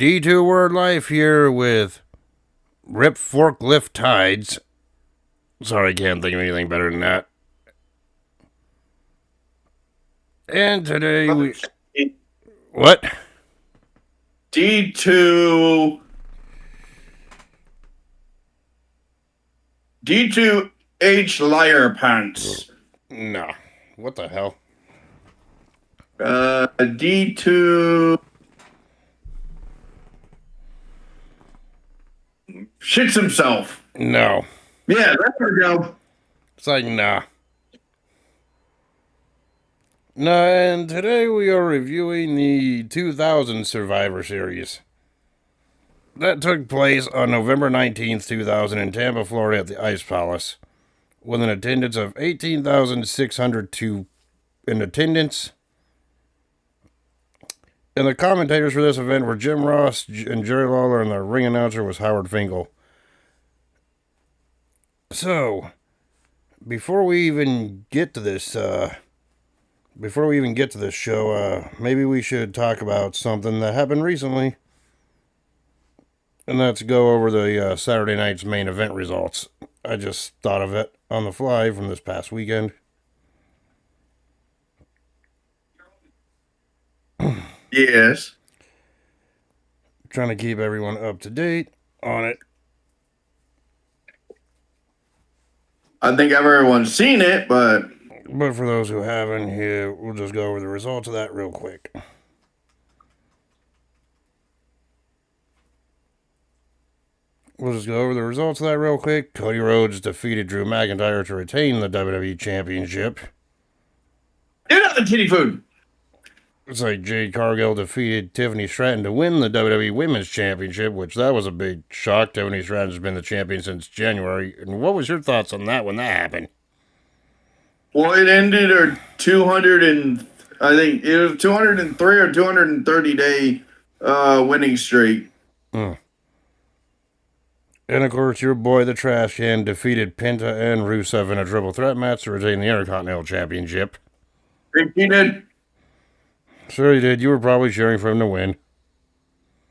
D2 Word Life here with Riptides. Sorry, I can't think of anything better than that. And today we... What? D2... D2H Liar Pants. No. What the hell? D2... Shits himself. No. Yeah, there we go. It's like, nah. No, and today we are reviewing the 2000 Survivor Series. That took place on November 19th, 2000 in Tampa, Florida at the Ice Palace, with an attendance of 18,602 in attendance. And the commentators for this event were Jim Ross and Jerry Lawler, and the ring announcer was Howard Finkel. So, before we even get to this show, maybe we should talk about something that happened recently. And let's go over the Saturday night's main event results. I just thought of it on the fly from this past weekend. Yes. Trying to keep everyone up to date on it. I think everyone's seen it, but for those who haven't, here, we'll just go over the results of that real quick. We'll just go over the results of that real quick. Cody Rhodes defeated Drew McIntyre to retain the WWE Championship. You're not the kitty food. It's like Jade Cargill defeated Tiffany Stratton to win the WWE Women's Championship, which that was a big shock. Tiffany Stratton's been the champion since January. And what was your thoughts on that when that happened? Well, it ended her 203 or 230 day winning streak. And of course, your boy the Trash Can defeated Penta and Rusev in a triple threat match to retain the Intercontinental Championship. He did. Sure he did. You were probably cheering for him to win.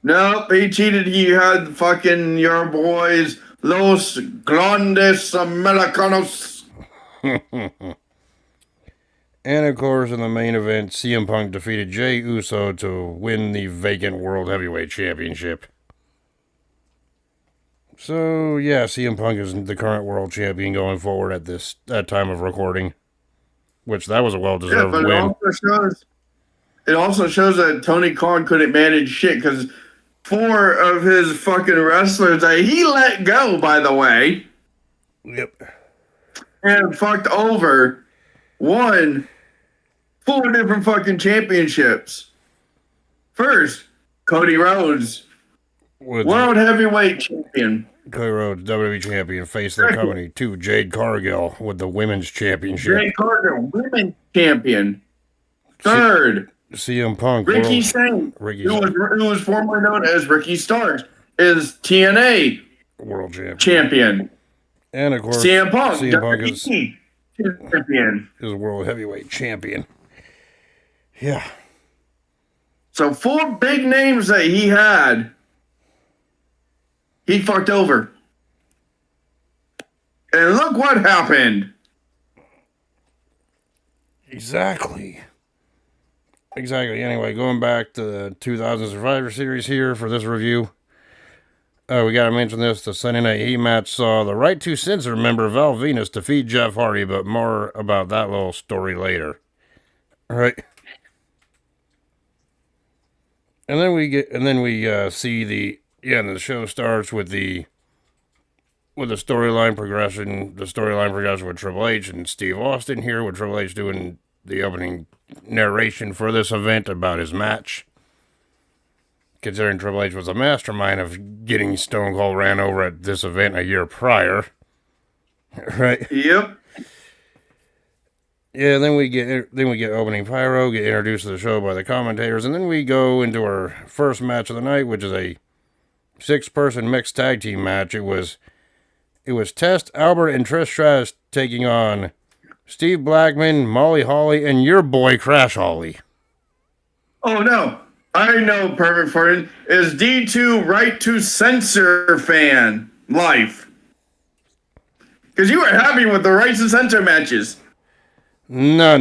Nope, he cheated. He had fucking your boys, Los Grandes Americanos. And of course, in the main event, CM Punk defeated Jey Uso to win the vacant World Heavyweight Championship. So, yeah, CM Punk is the current world champion going forward at that time of recording. Which, that was a well-deserved win. It also shows that Tony Khan couldn't manage shit, because 4 of his fucking wrestlers that he let go, by the way. Yep. And fucked over, won 4 different fucking championships. First, Cody Rhodes, World Heavyweight Champion. Cody Rhodes, WWE Champion, face of the company. 2, Jade Cargill with the Women's Championship. Jade Cargill, Women's Champion. Third, CM Punk. Ricky Saint, who was formerly known as Ricky Starks, is TNA World Champion. And of course, CM Punk is Champion. Is World Heavyweight Champion. Yeah. So 4 big names that he had, he fucked over. And look what happened. Exactly. Anyway, going back to the 2000 Survivor Series here for this review. We gotta mention this. The Sunday Night Heat match saw the Right to Censor member Val Venus defeat Jeff Hardy, but more about that little story later. Alright. And then we see the show starts with the storyline progression. The storyline progression with Triple H and Steve Austin here, with Triple H doing the opening narration for this event about his match. Considering Triple H was a mastermind of getting Stone Cold ran over at this event a year prior. Right? Yep. Yeah, then we get opening pyro, get introduced to the show by the commentators, and then we go into our first match of the night, which is a 6-person mixed tag team match. It was Test, Albert, and Trish Stratus taking on Steve Blackman, Molly Holly, and your boy Crash Holly. Oh no. I know perfect for it is D2 Right to Censor fan life. Because you were happy with the Right to Censor matches. No.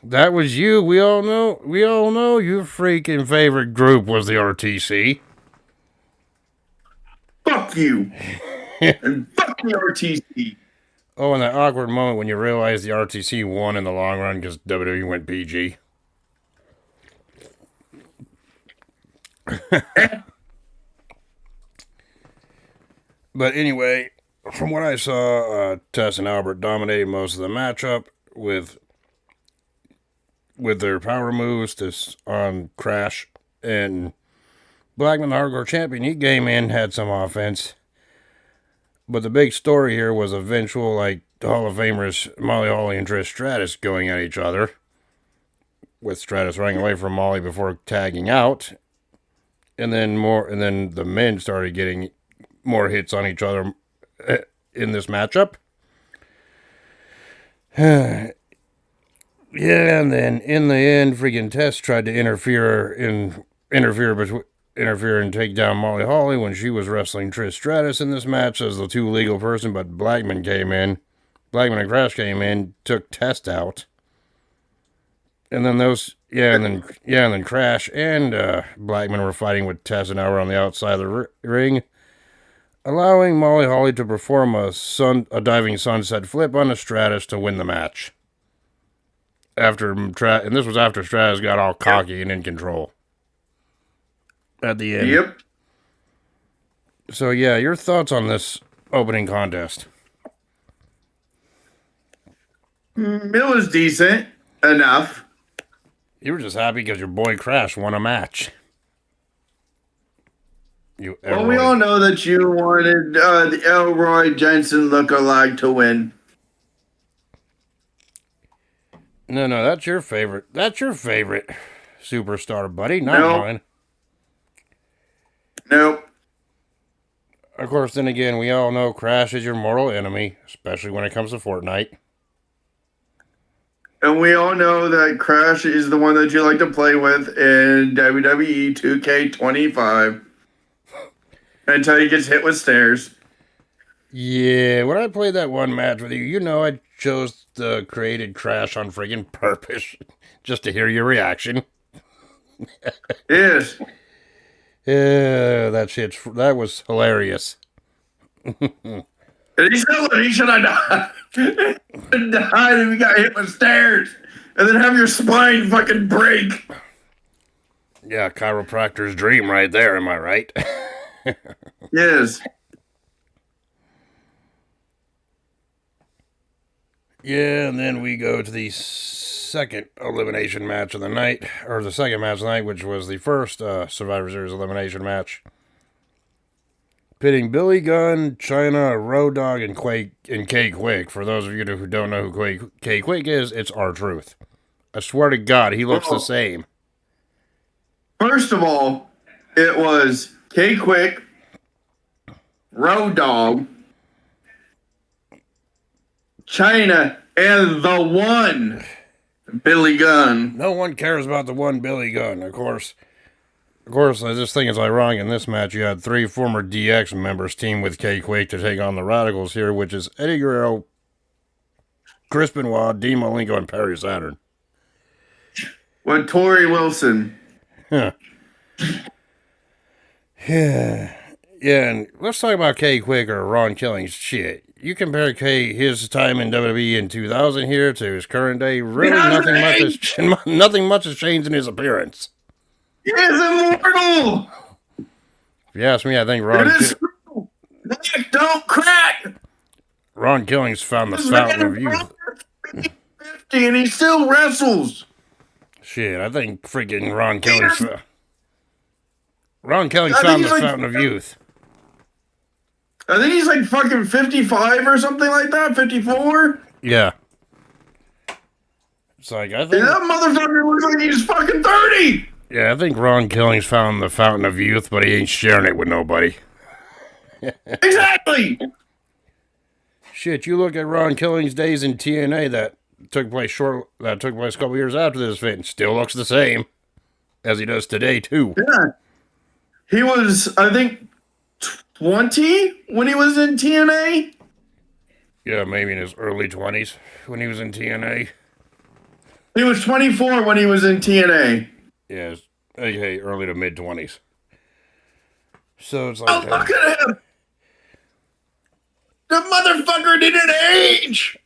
That was you. We all know. Your freaking favorite group was the RTC. Fuck you. And fuck the RTC. Oh, and that awkward moment when you realize the RTC won in the long run because WWE went PG. But anyway, from what I saw, Tess and Albert dominated most of the matchup with their power moves on Crash, and Blackman, the Hardcore Champion, he came in, had some offense. But the big story here was eventual, like, Hall of Famers Molly Holly and Trish Stratus going at each other, with Stratus running away from Molly before tagging out. And then the men started getting more hits on each other in this matchup. Yeah, and then in the end, freaking Tess tried to interfere and take down Molly Holly when she was wrestling Trish Stratus in this match as the two legal person, but Blackman and Crash came in, took Test out. And then and then Crash and Blackman were fighting with Tess and Hour on the outside of the ring, allowing Molly Holly to perform a diving sunset flip on the Stratus to win the match. And this was after Stratus got all cocky and in control at the end. Yep. So yeah, your thoughts on this opening contest? It was decent enough. You were just happy because your boy Crash won a match. Well, we all know that you wanted the Elroy Jensen lookalike to win. No, that's your favorite. That's your favorite superstar, buddy, not mine. Nope. Of course, then again, we all know Crash is your mortal enemy, especially when it comes to Fortnite. And we all know that Crash is the one that you like to play with in WWE 2K25 until he gets hit with stairs. Yeah, when I played that one match with you, you know I chose the created Crash on friggin' purpose just to hear your reaction. Yes. Yeah, that was hilarious. And he should have died. Died if he got hit with stairs. And then have your spine fucking break. Yeah, chiropractor's dream right there, am I right? Yes. Yeah, and then we go to the second elimination match of the night, or the second match of the night, which was the first Survivor Series elimination match. Pitting Billy Gunn, China, Road Dogg, and K-Quick. For those of you who don't know who K-Quick is, it's R-Truth. I swear to God, he looks the same. First of all, it was K-Quick, Road Dogg, China, and the one Billy Gunn. No one cares about the one Billy Gunn, of course. I just think it's ironic in this match you had 3 former DX members team with K-Quake to take on the Radicals here, which is Eddie Guerrero, Chris Benoit, Dean Malenko, and Perry Saturn. With Tori Wilson. Huh. Yeah, and let's talk about K-Quick or Ron Killings. Shit. You compare his time in WWE in 2000 here to his current day, really nothing much has changed in his appearance. He is immortal. If you ask me, I think don't crack. Ron Killings found the fountain of youth. 50 and he still wrestles. Shit, I think freaking Ron Killings found the fountain of youth. I think he's like fucking 55 or something like that. 54. Yeah. It's like I think that motherfucker looks like he's fucking 30. Yeah, I think Ron Killings found the fountain of youth, but he ain't sharing it with nobody. Exactly. Shit, you look at Ron Killings' days in TNA that took place a couple years after this event, still looks the same. as he does today, too. Yeah. He was, I think, 20 when he was in TNA. Yeah, maybe in his early 20s when he was in TNA. He was 24 when he was in TNA. Yeah, okay, early to mid 20s. So it's Oh, like, look at him! The motherfucker didn't age!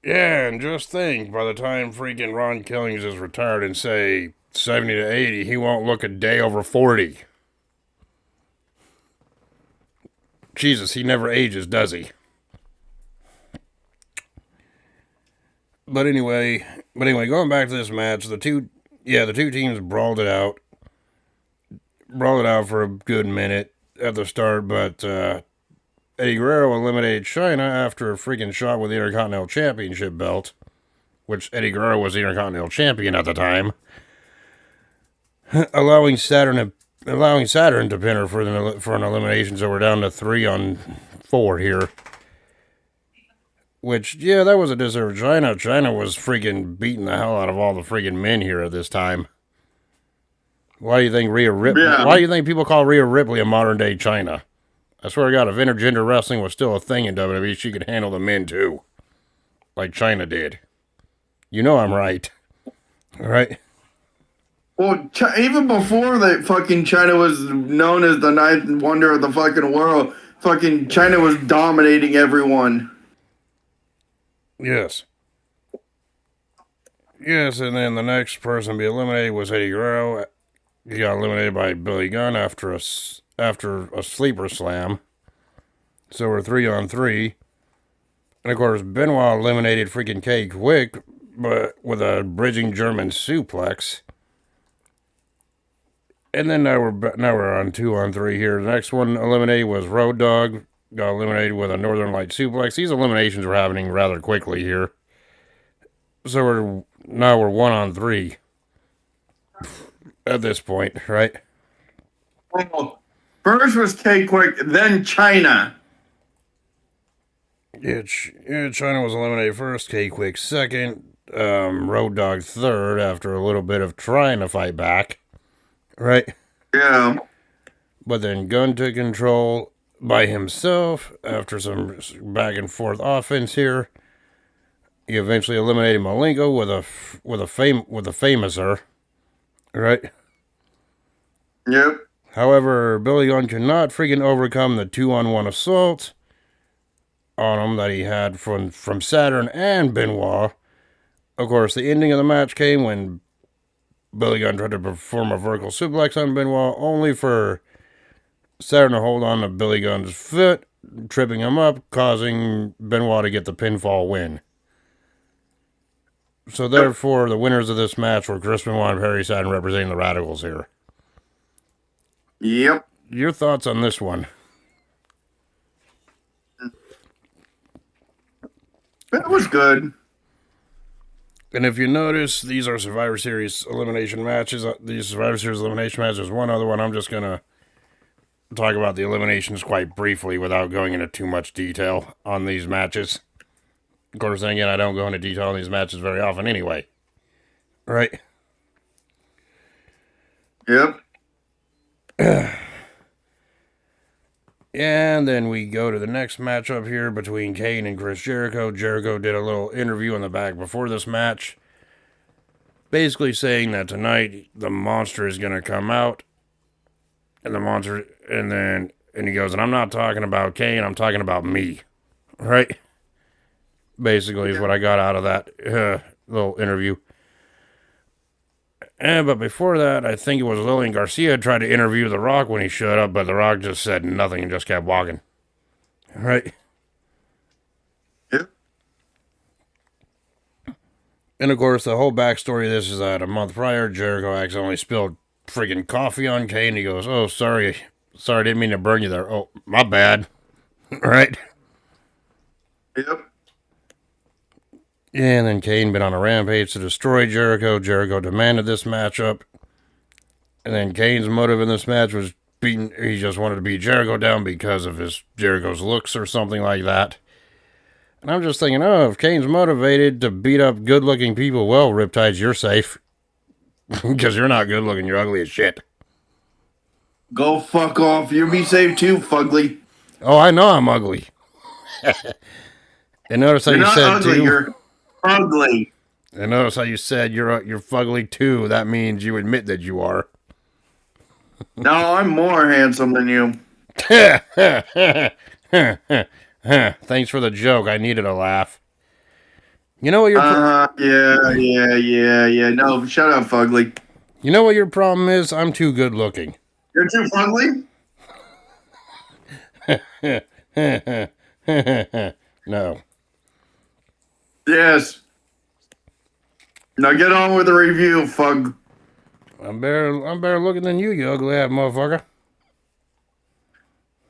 yeah, and just think, by the time freaking Ron Killings is retired in, say, 70 to 80, he won't look a day over 40. Jesus, he never ages, does he? But anyway, going back to this match, the two teams brawled it out for a good minute at the start, but Eddie Guerrero eliminated China after a freaking shot with the Intercontinental Championship belt, which Eddie Guerrero was the Intercontinental Champion at the time, allowing Saturn to pin her for an elimination. So we're down to 3-on-4 here. Which, yeah, that was a deserved China. China was freaking beating the hell out of all the freaking men here at this time. Why do you think Why do you think people call Rhea Ripley a modern day China? I swear to God, if intergender wrestling was still a thing in WWE, she could handle the men too, like China did. You know I'm right, all right? Well, even before that, fucking China was known as the ninth wonder of the fucking world. Fucking China was dominating everyone. Yes. Yes, and then the next person to be eliminated was Eddie Guerrero. He got eliminated by Billy Gunn after a sleeper slam. So we're 3-on-3. And of course, Benoit eliminated freaking K Quick, but with a bridging German suplex. And then now we're on 2-on-3 here. The next one eliminated was Road Dogg. Got eliminated with a Northern Light suplex. These eliminations were happening rather quickly here. So we're 1-on-3 at this point, right? Well, first was K Quick, then China. Yeah, China was eliminated first. K Quick second. Road Dogg third after a little bit of trying to fight back, right? Yeah. But then Gunn took control by himself after some back and forth offense here. He eventually eliminated Malenko with a famouser, right? Yep. However, Billy Gunn could not freaking overcome the 2-on-1 assault on him that he had from Saturn and Benoit. Of course, the ending of the match came when Billy Gunn tried to perform a vertical suplex on Benoit, only for Saturn to hold on to Billy Gunn's foot, tripping him up, causing Benoit to get the pinfall win. So therefore, the winners of this match were Chris Benoit and Perry Saturn, representing the Radicals here. Yep. Your thoughts on this one? It was good. And if you notice, these are Survivor Series elimination matches. These Survivor Series elimination matches. There's one other one. I'm just going to talk about the eliminations quite briefly without going into too much detail on these matches. Of course, then again, I don't go into detail on these matches very often anyway. Right? Yep. And then we go to the next matchup here between Kane and Chris Jericho. Jericho did a little interview in the back before this match, basically saying that tonight the monster is going to come out. And he goes, and I'm not talking about Kane, I'm talking about me. Right? Basically is what I got out of that little interview. But before that, I think it was Lillian Garcia tried to interview The Rock when he showed up, but The Rock just said nothing and just kept walking. Right? Yep. And of course, the whole backstory of this is that a month prior, Jericho accidentally spilled freaking coffee on Kane. He goes, "Oh, sorry, didn't mean to burn you there. Oh, my bad." Right? Yep. And then Kane been on a rampage to destroy Jericho. Jericho demanded this matchup. And then Kane's motive in this match was he just wanted to beat Jericho down because of Jericho's looks or something like that. And I'm just thinking, oh, if Kane's motivated to beat up good-looking people, well, Riptides, you're safe. Because you're not good-looking. You're ugly as shit. Go fuck off. You'll be safe too, fugly. Oh, I know I'm ugly. And notice how You're you not said, ugly. too. You're ugly. And notice how you said you're fugly, too. That means you admit that you are. No, I'm more handsome than you. Thanks for the joke. I needed a laugh. You know what your Yeah. No, shut up, fugly. you know what your problem is? I'm too good looking. You're too fugly? No. Yes. Now get on with the review, fug. I'm better looking than you ugly ass motherfucker.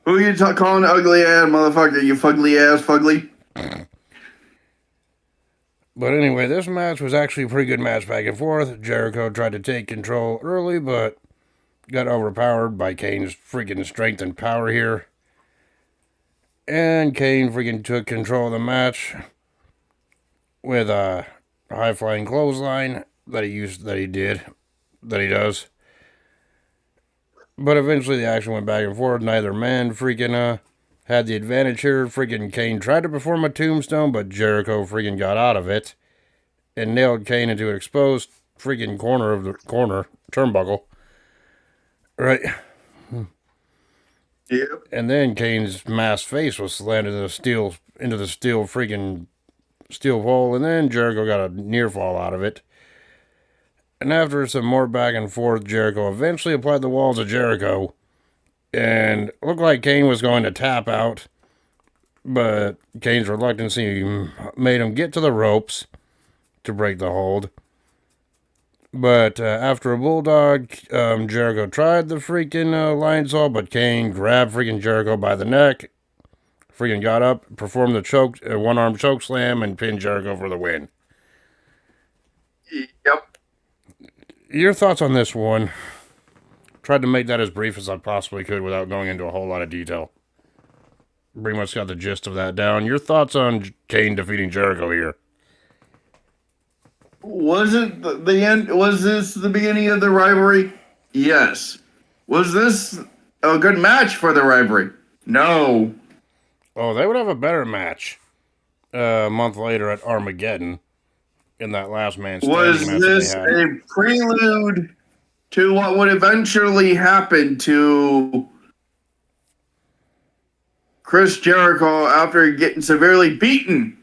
Who are you calling ugly ass motherfucker? You fugly ass fugly? But anyway, this match was actually a pretty good match back and forth. Jericho tried to take control early, but got overpowered by Kane's freaking strength and power here. And Kane freaking took control of the match with a high flying clothesline that he does. But eventually the action went back and forth. Neither man freaking had the advantage here. Freaking Kane tried to perform a tombstone, but Jericho freaking got out of it and nailed Kane into an exposed freaking corner turnbuckle. Right. Yep. And then Kane's masked face was slammed into the steel pole, and then Jericho got a near fall out of it. And after some more back and forth, Jericho eventually applied the walls of Jericho, and it looked like Kane was going to tap out, but Kane's reluctancy made him get to the ropes to break the hold. But after a bulldog, Jericho tried the freaking lion saw, but Kane grabbed freaking Jericho by the neck, freaking got up, performed the one-arm choke slam, and pinned Jericho for the win. Yep. Your thoughts on this one? Tried to make that as brief as I possibly could without going into a whole lot of detail. Pretty much got the gist of that down. Your thoughts on Kane defeating Jericho here? Was it the end? Was this the beginning of the rivalry? Yes. Was this a good match for the rivalry? No. Oh, they would have a better match a month later at Armageddon in that last man standing Was match this that they had. a prelude to what would eventually happen to Chris Jericho after getting severely beaten?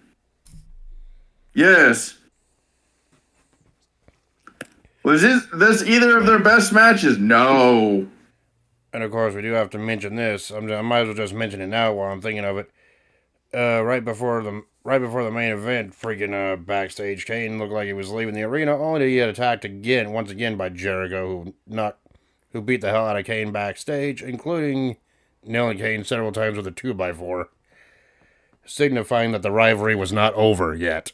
Yes. Was this either of their best matches? No. And of course, we do have to mention this. I might as well just mention it now while I'm thinking of it. Right before the main event, freaking backstage, Kane looked like he was leaving the arena, only to get attacked once again by Jericho, who beat the hell out of Kane backstage, including nailing Kane several times with a 2x4, signifying that the rivalry was not over yet.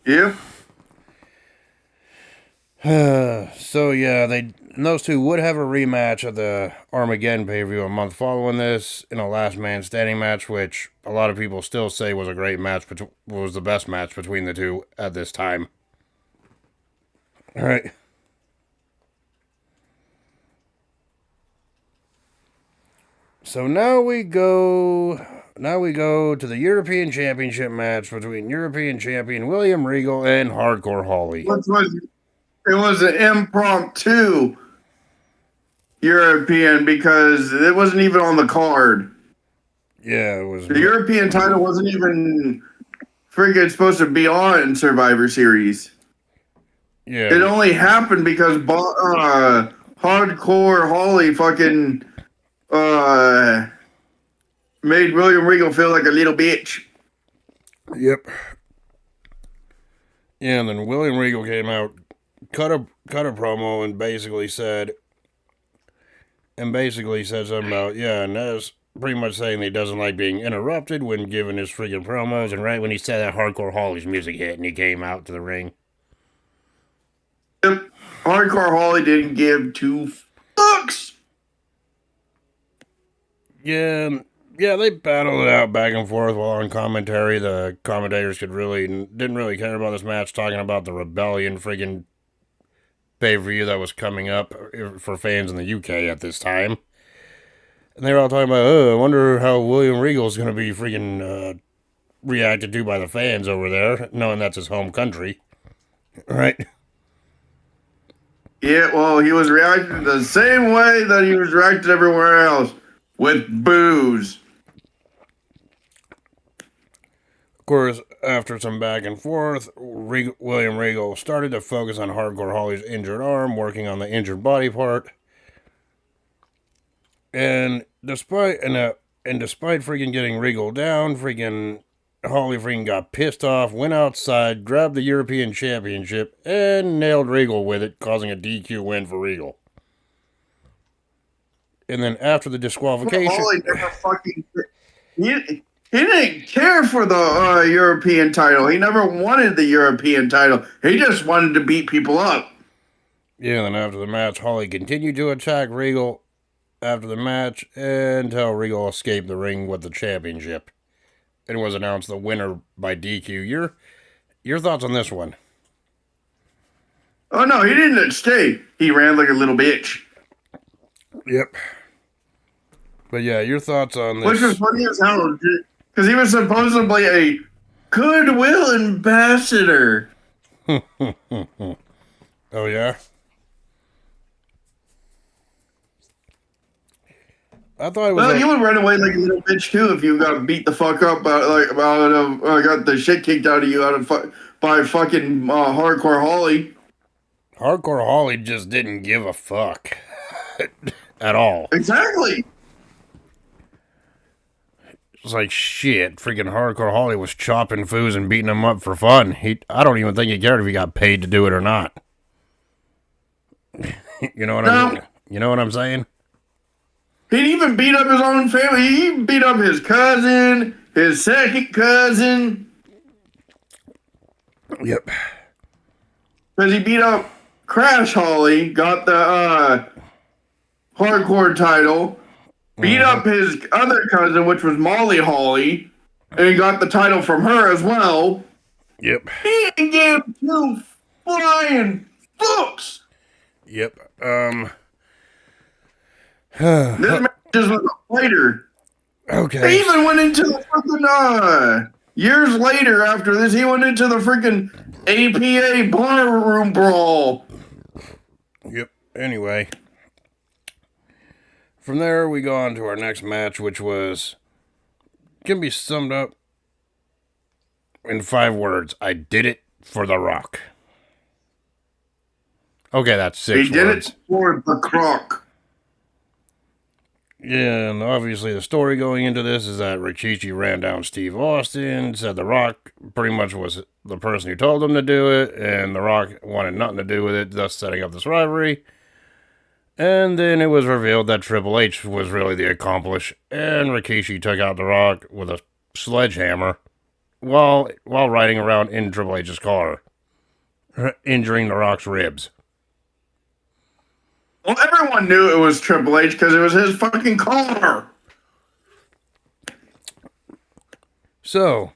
Yep. So yeah, those two would have a rematch of the Armageddon pay-per-view a month following this in a last man standing match, which a lot of people still say was a great match, was the best match between the two at this time. All right. So now we go to the European Championship match between European Champion William Regal and Hardcore Holly. It was an impromptu European because it wasn't even on the card. Yeah, it was. The European title wasn't even friggin' supposed to be on Survivor Series. Yeah. It only happened because Hardcore Holly fucking made William Regal feel like a little bitch. Yep. Yeah, and then William Regal came out, cut a promo, and basically said something about, and that's pretty much saying that he doesn't like being interrupted when giving his freaking promos. And right when he said that, Hardcore Holly's music hit, and he came out to the ring. Yep. Hardcore Holly didn't give two fucks. Yeah, Yeah, they battled it out back and forth while on commentary. The commentators didn't really care about this match, talking about the Rebellion friggin' pay-per-view that was coming up for fans in the UK at this time. And they were all talking about, I wonder how William Regal's going to be freaking reacted to by the fans over there, knowing that's his home country. Right? Yeah, well, he was reacting the same way that he was reacting everywhere else, with booze. Of course, after some back and forth, William Regal started to focus on Hardcore Holly's injured arm, working on the injured body part. And despite freaking getting Regal down, freaking Holly freaking got pissed off, went outside, grabbed the European Championship, and nailed Regal with it, causing a DQ win for Regal. And then after the disqualification, Holly never fucking. He didn't care for the European title. He never wanted the European title. He just wanted to beat people up. Yeah, then after the match, Holly continued to attack Regal after the match until Regal escaped the ring with the championship. And was announced the winner by DQ. Your thoughts on this one? Oh no, he didn't escape. He ran like a little bitch. Yep. But yeah, your thoughts on this? Which was funny as hell, because he was supposedly a goodwill ambassador. Oh yeah. I thought it was. Well, you would run away like a little bitch too if you got beat the fuck up got the shit kicked out of you by fucking Hardcore Holly. Hardcore Holly just didn't give a fuck at all. Exactly. It's like shit. Freaking Hardcore Holly was chopping foos and beating them up for fun. I don't even think he cared if he got paid to do it or not. You know what I'm saying? He'd even beat up his own family. He beat up his cousin, his second cousin. Yep. Because he beat up Crash Holly, got the hardcore title, beat up his other cousin, which was Molly Holly, and he got the title from her as well. Yep. He gave two flying fucks. Yep. This man just was a fighter. Okay. He even went into the freaking years later after this, he went into the freaking APA barroom brawl. Yep. Anyway. From there, we go on to our next match, which can be summed up in 5 words. I did it for The Rock. Okay, that's 6 words. He did it for the Croc. Yeah, and obviously the story going into this is that Rikishi ran down Steve Austin, said The Rock pretty much was the person who told him to do it, and The Rock wanted nothing to do with it, thus setting up this rivalry. And then it was revealed that Triple H was really the accomplice, and Rikishi took out The Rock with a sledgehammer while riding around in Triple H's car, injuring The Rock's ribs. Well, everyone knew it was Triple H because it was his fucking car. So,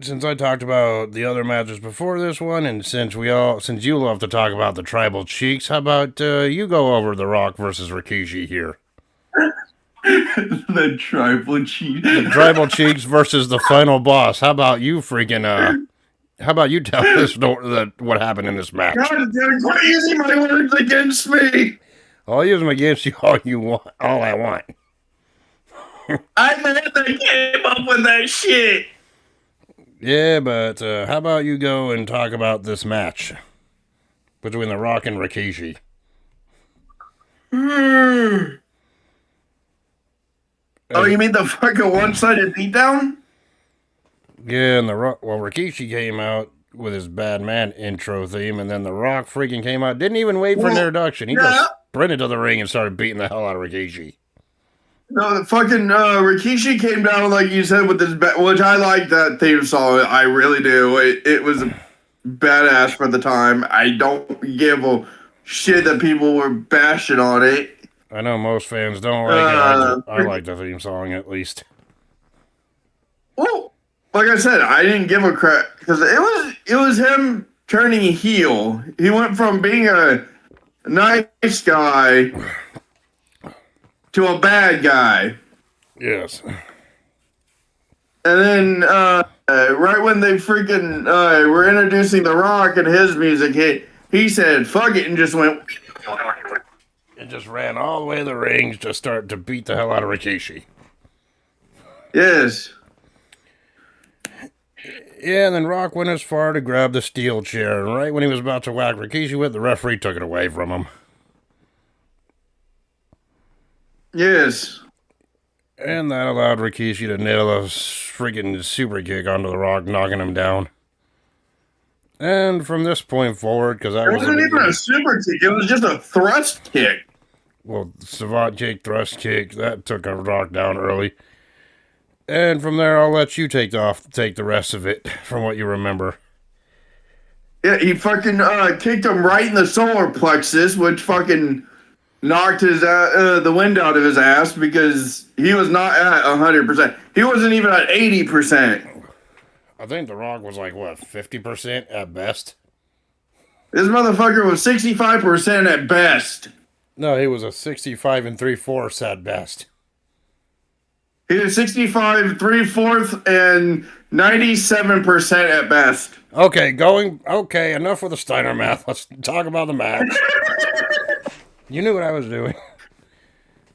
since I talked about the other matches before this one, and since you love to talk about the Tribal Cheeks, how about you go over The Rock versus Rikishi here? The Tribal Cheeks. The Tribal Cheeks versus the final boss. How about you freaking How about you tell us what happened in this match? God, dude, quit using my words against me. I'll use them against you all I want. I'm the one that came up with that shit. Yeah, but how about you go and talk about this match between The Rock and Rikishi? Oh, you mean the fucking one-sided beatdown? Yeah, and Rikishi came out with his Bad Man intro theme, and then The Rock freaking came out. Didn't even wait for an introduction. He just sprinted to the ring and started beating the hell out of Rikishi. No, the fucking Rikishi came down, like you said, with his which I like that theme song. I really do. It was badass for the time. I don't give a shit that people were bashing on it. I know most fans don't like it. I like the theme song at least. Well, like I said, I didn't give a crap because it was him turning heel. He went from being a nice guy to a bad guy. Yes. And then right when they freaking were introducing The Rock and his music hit, he said "fuck it" and just went. It just ran all the way to the rings to start to beat the hell out of Rikishi. Yes. Yeah, and then Rock went as far to grab the steel chair, and right when he was about to whack Rikishi with, the referee took it away from him. Yes. And that allowed Rikishi to nail a freaking super kick onto the Rock, knocking him down. And from this point forward, because that It was wasn't even a super kick; it was just a thrust kick. well, savant kick, thrust kick, that took a Rock down early. And from there, I'll let you take the rest of it from what you remember. Yeah, he fucking kicked him right in the solar plexus, which fucking knocked his the wind out of his ass because he was not at 100%. He wasn't even at 80%. I think The Rock was like, what, 50% at best? This motherfucker was 65% at best. No, he was a 65 and 3/4 at best. He was 65 3/4 and 97% at best. Okay, enough with the Steiner math. Let's talk about the match. You knew what I was doing.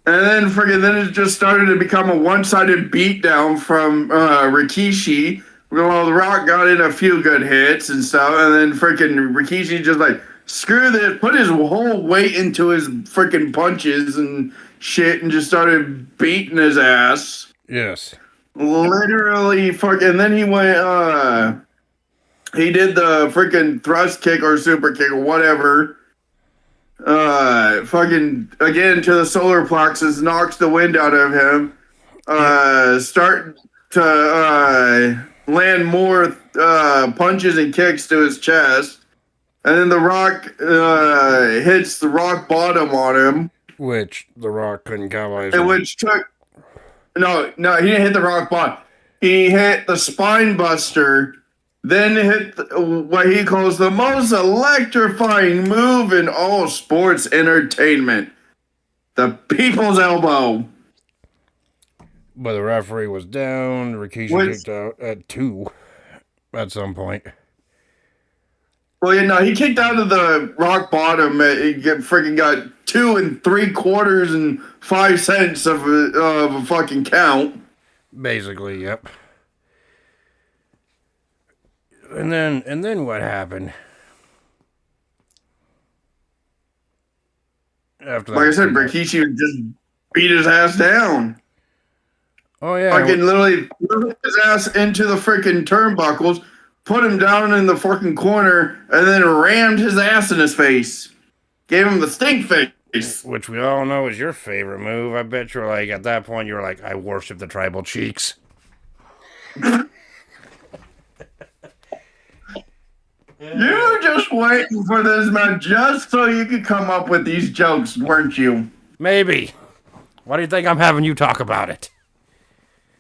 And then it just started to become a one-sided beatdown from Rikishi. Well, The Rock got in a few good hits and stuff, and then freaking Rikishi just like, screw this, put his whole weight into his freaking punches and shit, and just started beating his ass. Yes. Literally, and then he went, he did the freaking thrust kick or super kick or whatever. Fucking again to the solar plexus, knocks the wind out of him. Start to land more punches and kicks to his chest, and then The Rock hits the rock bottom on him, Which The Rock couldn't capitalize and on. which took no, he didn't hit the rock bottom. He hit the spine buster, then hit what he calls the most electrifying move in all sports entertainment, the people's elbow. But the referee was down. Rikishi kicked out at 2 at some point. Well, he kicked out of the rock bottom. He freaking got 2 3/4 and 5 cents of a fucking count. Basically, yep. And then what happened? After that, Like I said, Rikishi just beat his ass down. Oh yeah, Fucking literally threw his ass into the freaking turnbuckles, put him down in the fucking corner, and then rammed his ass in his face. Gave him the stink face. which we all know is your favorite move. I bet you're like, at that point, you were like, I worship the tribal cheeks. You were just waiting for this match just so you could come up with these jokes, weren't you? Maybe. Why do you think I'm having you talk about it?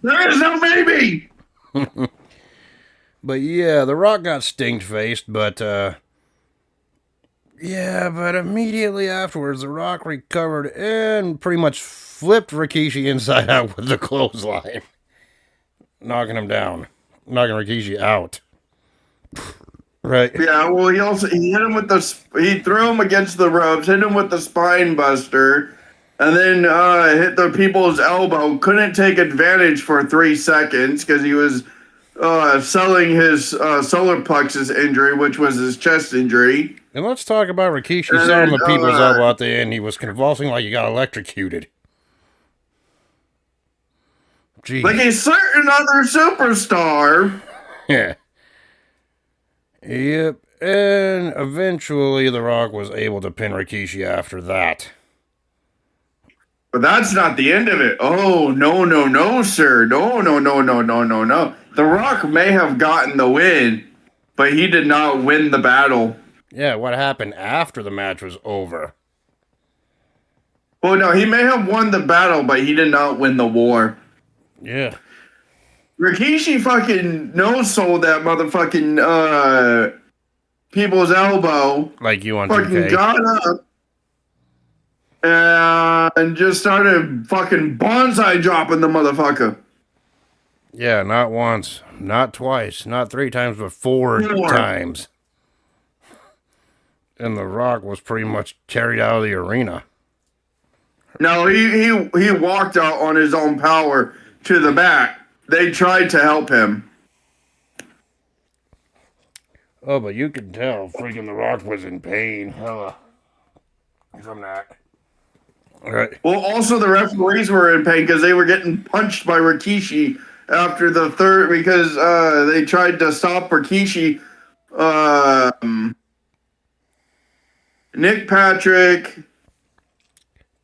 There is no maybe! But yeah, The Rock got stink-faced, but immediately afterwards, The Rock recovered and pretty much flipped Rikishi inside out with the clothesline. Knocking him down. Knocking Rikishi out. Right. Yeah, well, he hit him with he threw him against the ropes, hit him with the spine buster, and then hit the people's elbow. Couldn't take advantage for 3 seconds because he was selling his solar plexus injury, which was his chest injury. And let's talk about Rikishi selling the people's elbow at the end. He was convulsing like he got electrocuted. Jeez. Like a certain other superstar. Yeah. Yep. And eventually The Rock was able to pin Rikishi after that. But that's not the end of it. Oh, no, sir. No. The Rock may have gotten the win, but he did not win the battle. Yeah, what happened after the match was over? Well, no, he may have won the battle, but he did not win the war. Yeah. Rikishi fucking no-sold that motherfucking people's elbow. Like you on Fucking 2K. got up and just started fucking bonsai dropping the motherfucker. Yeah, not once, not twice, not 3 times, but 4 times. And The Rock was pretty much carried out of the arena. No, he walked out on his own power to the back. They tried to help him. Oh, but you could tell freaking The Rock was in pain. From that. All right. Well, also the referees were in pain because they were getting punched by Rikishi after the third because they tried to stop Rikishi. Nick Patrick,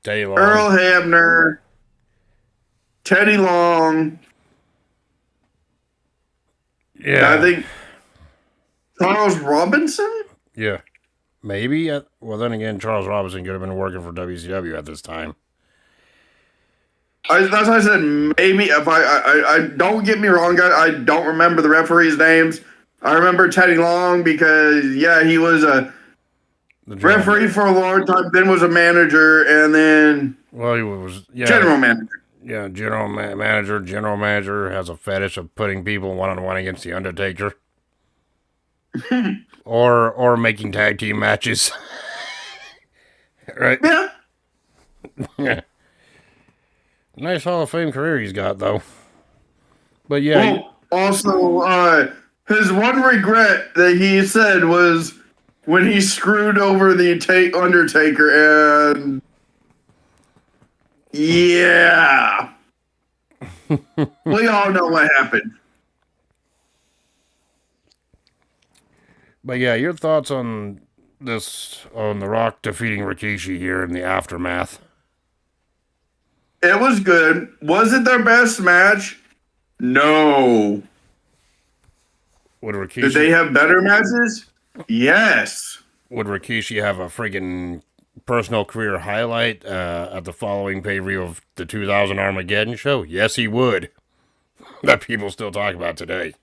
Teddy Long. Earl Hebner, Teddy Long. Yeah. I think Charles Robinson? Yeah. Maybe. Well, then again, Charles Robinson could have been working for WCW at this time. That's why I said maybe. If I don't get me wrong, guys, I don't remember the referees' names. I remember Teddy Long because, yeah, he was a referee for a long time, then was a manager, and then well, he was general manager. Yeah, general manager. General manager has a fetish of putting people one-on-one against the Undertaker. or making tag team matches. Right? Yeah. Yeah. Nice Hall of Fame career he's got, though. But yeah. Well, also, his one regret that he said was when he screwed over the Undertaker, and yeah, we all know what happened. But yeah, your thoughts on this, on The Rock defeating Rikishi here in the aftermath? It was good. Was it their best match? No. Would Rikishi, Did they have better matches? Yes. Would Rikishi have a friggin' personal career highlight at the following pay-per-view of the 2000 Armageddon show? Yes, he would. That people still talk about today.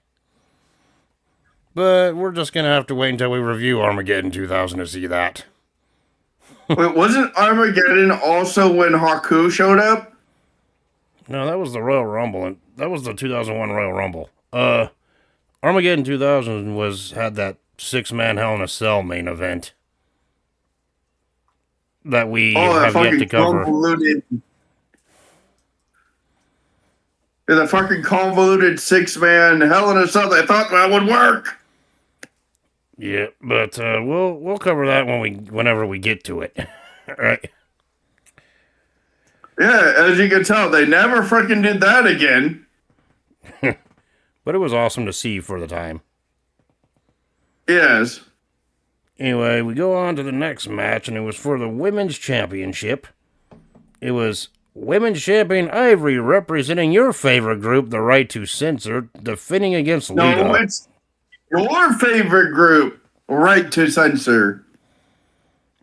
But we're just going to have to wait until we review Armageddon 2000 to see that. Wait, wasn't Armageddon also when Haku showed up? No, that was the Royal Rumble. And that was the 2001 Royal Rumble. Armageddon 2000 had that 6-man Hell in a Cell main event that we have yet to cover. The fucking convoluted 6-man Hell in a Cell. They thought that would work. Yeah, but we'll cover that whenever we get to it. Right? Yeah, as you can tell, they never freaking did that again. But it was awesome to see for the time. Yes. Anyway, we go on to the next match, and it was for the Women's Championship. It was Women's Champion Ivory representing your favorite group, the Right to Censor, defending against Lita. No, it's your favorite group, Right to Censor.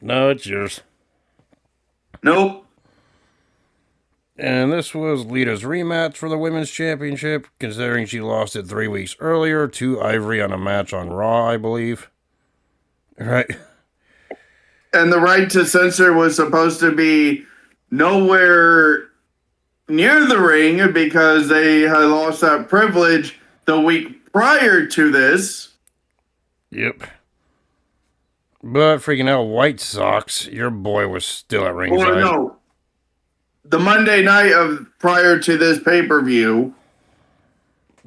No, it's yours. Nope. And this was Lita's rematch for the Women's Championship, considering she lost it 3 weeks earlier to Ivory on a match on Raw, I believe. Right? And the Right to Censor was supposed to be nowhere near the ring because they had lost that privilege the week prior to this. Yep. But freaking hell, White Sox, your boy was still at ringside. Or no. The Monday night of prior to this pay-per-view.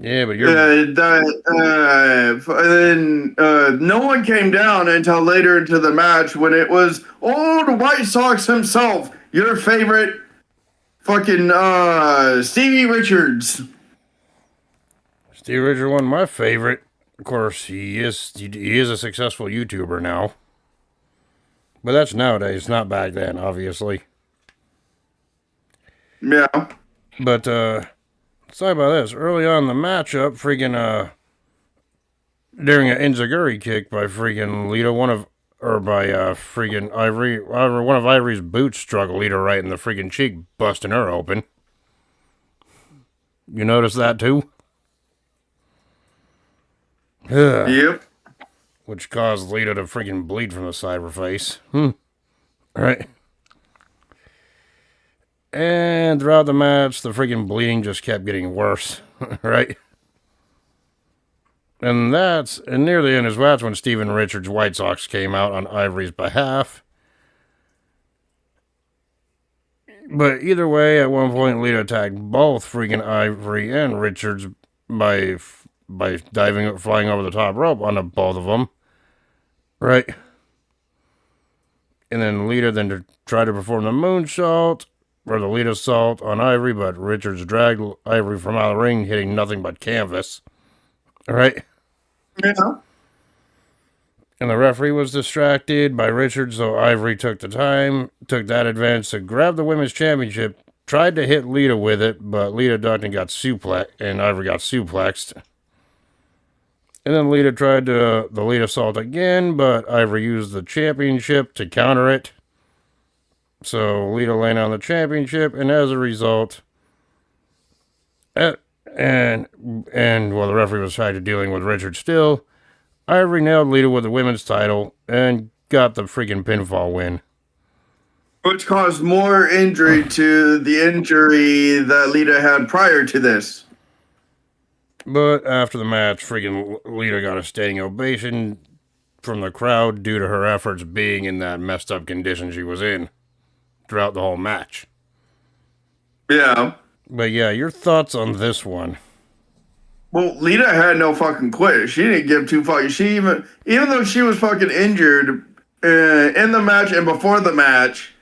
Yeah, but you're... then no one came down until later into the match when it was old White Sox himself, your favorite fucking Stevie Richards. Stevie Richards, one of my favorite. Of course, he is a successful YouTuber now. But that's nowadays, not back then, obviously. Yeah. But, let's talk about this. Early on in the matchup, freaking, during an Enziguri kick by freaking Lita, one of or by freaking Ivory. One of Ivory's boots struck Lita right in the freaking cheek, busting her open. You notice that too? Yep. Which caused Lita to freaking bleed from the side of her face. Right. And throughout the match, the freaking bleeding just kept getting worse. Right. And near the end as well, that's when Steven Richards' White Sox came out on Ivory's behalf. But either way, at one point, Lita attacked both freaking Ivory and Richards by flying over the top rope onto both of them. Right. And then Lita tried to perform the moonsault, or the Lita salt on Ivory, but Richards dragged Ivory from out of the ring, hitting nothing but canvas. Right. Yeah. And the referee was distracted by Richards, so Ivory took that advantage to grab the women's championship, tried to hit Lita with it, but Lita ducked and Ivory got suplexed. And then Lita tried the Lita salt again, but Ivory used the championship to counter it. So Lita laying on the championship, and as a result, while the referee was trying to dealing with Richards still, Ivory nailed Lita with the women's title and got the freaking pinfall win. Which caused more injury to the injury that Lita had prior to this. But after the match, freaking Lita got a standing ovation from the crowd due to her efforts being in that messed up condition she was in throughout the whole match. Yeah. But yeah, your thoughts on this one? Well, Lita had no fucking quit. She didn't give two fucking. She even though she was fucking injured in the match and before the match,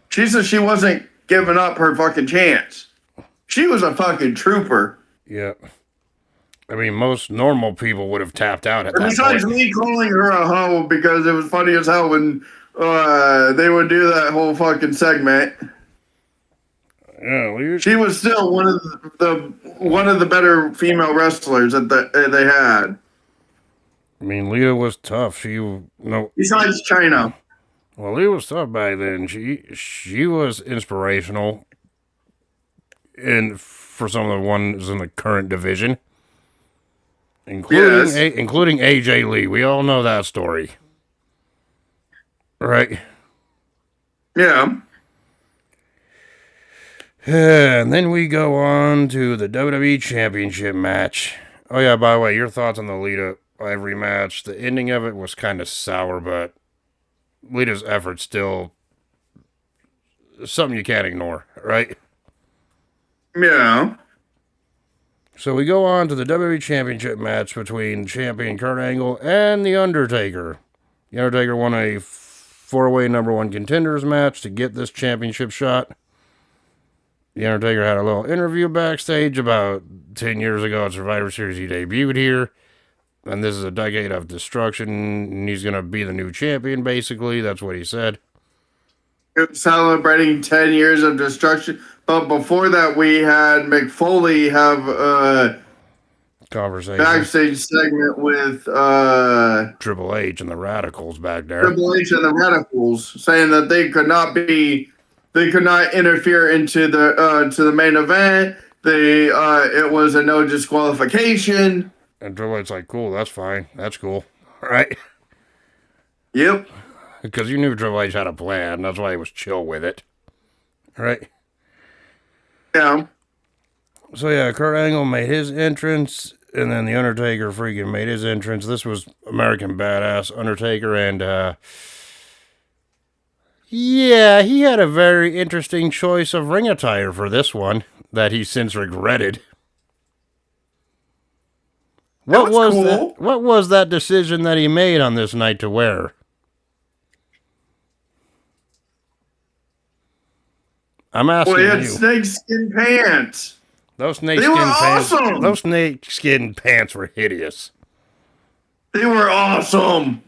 she said she wasn't giving up her fucking chance. She was a fucking trooper. Yeah. I mean, most normal people would have tapped out at that point. Besides me calling her a hoe because it was funny as hell when they would do that whole fucking segment. Yeah, she was still one of the better female wrestlers that they had. I mean, Lita was tough. Besides China. Well, Lita was tough back then. She was inspirational, for some of the ones in the current division, including AJ Lee. We all know that story, right? Yeah. And then we go on to the WWE Championship match. Oh yeah, by the way, your thoughts on the Lita Ivory match. The ending of it was kind of sour, but Lita's effort still something you can't ignore, right? Yeah. So we go on to the WWE Championship match between champion Kurt Angle and The Undertaker. The Undertaker won a 4-way number one contenders match to get this championship shot. The Undertaker had a little interview backstage about 10 years ago at Survivor Series. He debuted here. And this is a decade of destruction. And he's going to be the new champion, basically. That's what he said. Celebrating 10 years of destruction. But before that, we had Mick Foley have a conversation backstage segment with Triple H and the Radicals back there. Triple H and the Radicals saying that they could not interfere into the main event. It was a no disqualification. And Triple H's like, cool, that's fine. That's cool. All right. Yep. Because you knew Triple H had a plan. That's why he was chill with it. All right. Yeah. So yeah, Kurt Angle made his entrance, and then The Undertaker freaking made his entrance. This was American Badass Undertaker, and yeah, he had a very interesting choice of ring attire for this one that he since regretted. What was that decision that he made on this night to wear? I'm asking you. Well, he had snakeskin pants. Those snakeskin pants. Awesome. Those snakeskin pants were hideous. They were awesome.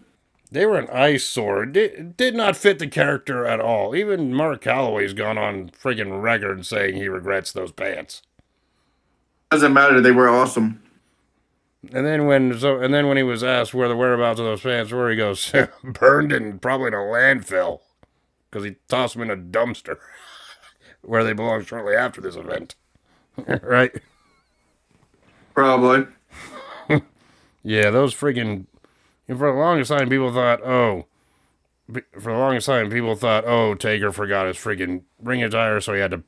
They were an eyesore. Did not fit the character at all. Even Mark Calloway's gone on friggin' record saying he regrets those pants. Doesn't matter. They were awesome. And then when he was asked where the whereabouts of those pants were, he goes, burned and probably in a landfill because he tossed them in a dumpster where they belong shortly after this event. Right? Probably. Yeah, those freaking. For the longest time, people thought, oh, Taker forgot his freaking ring attire, so he had to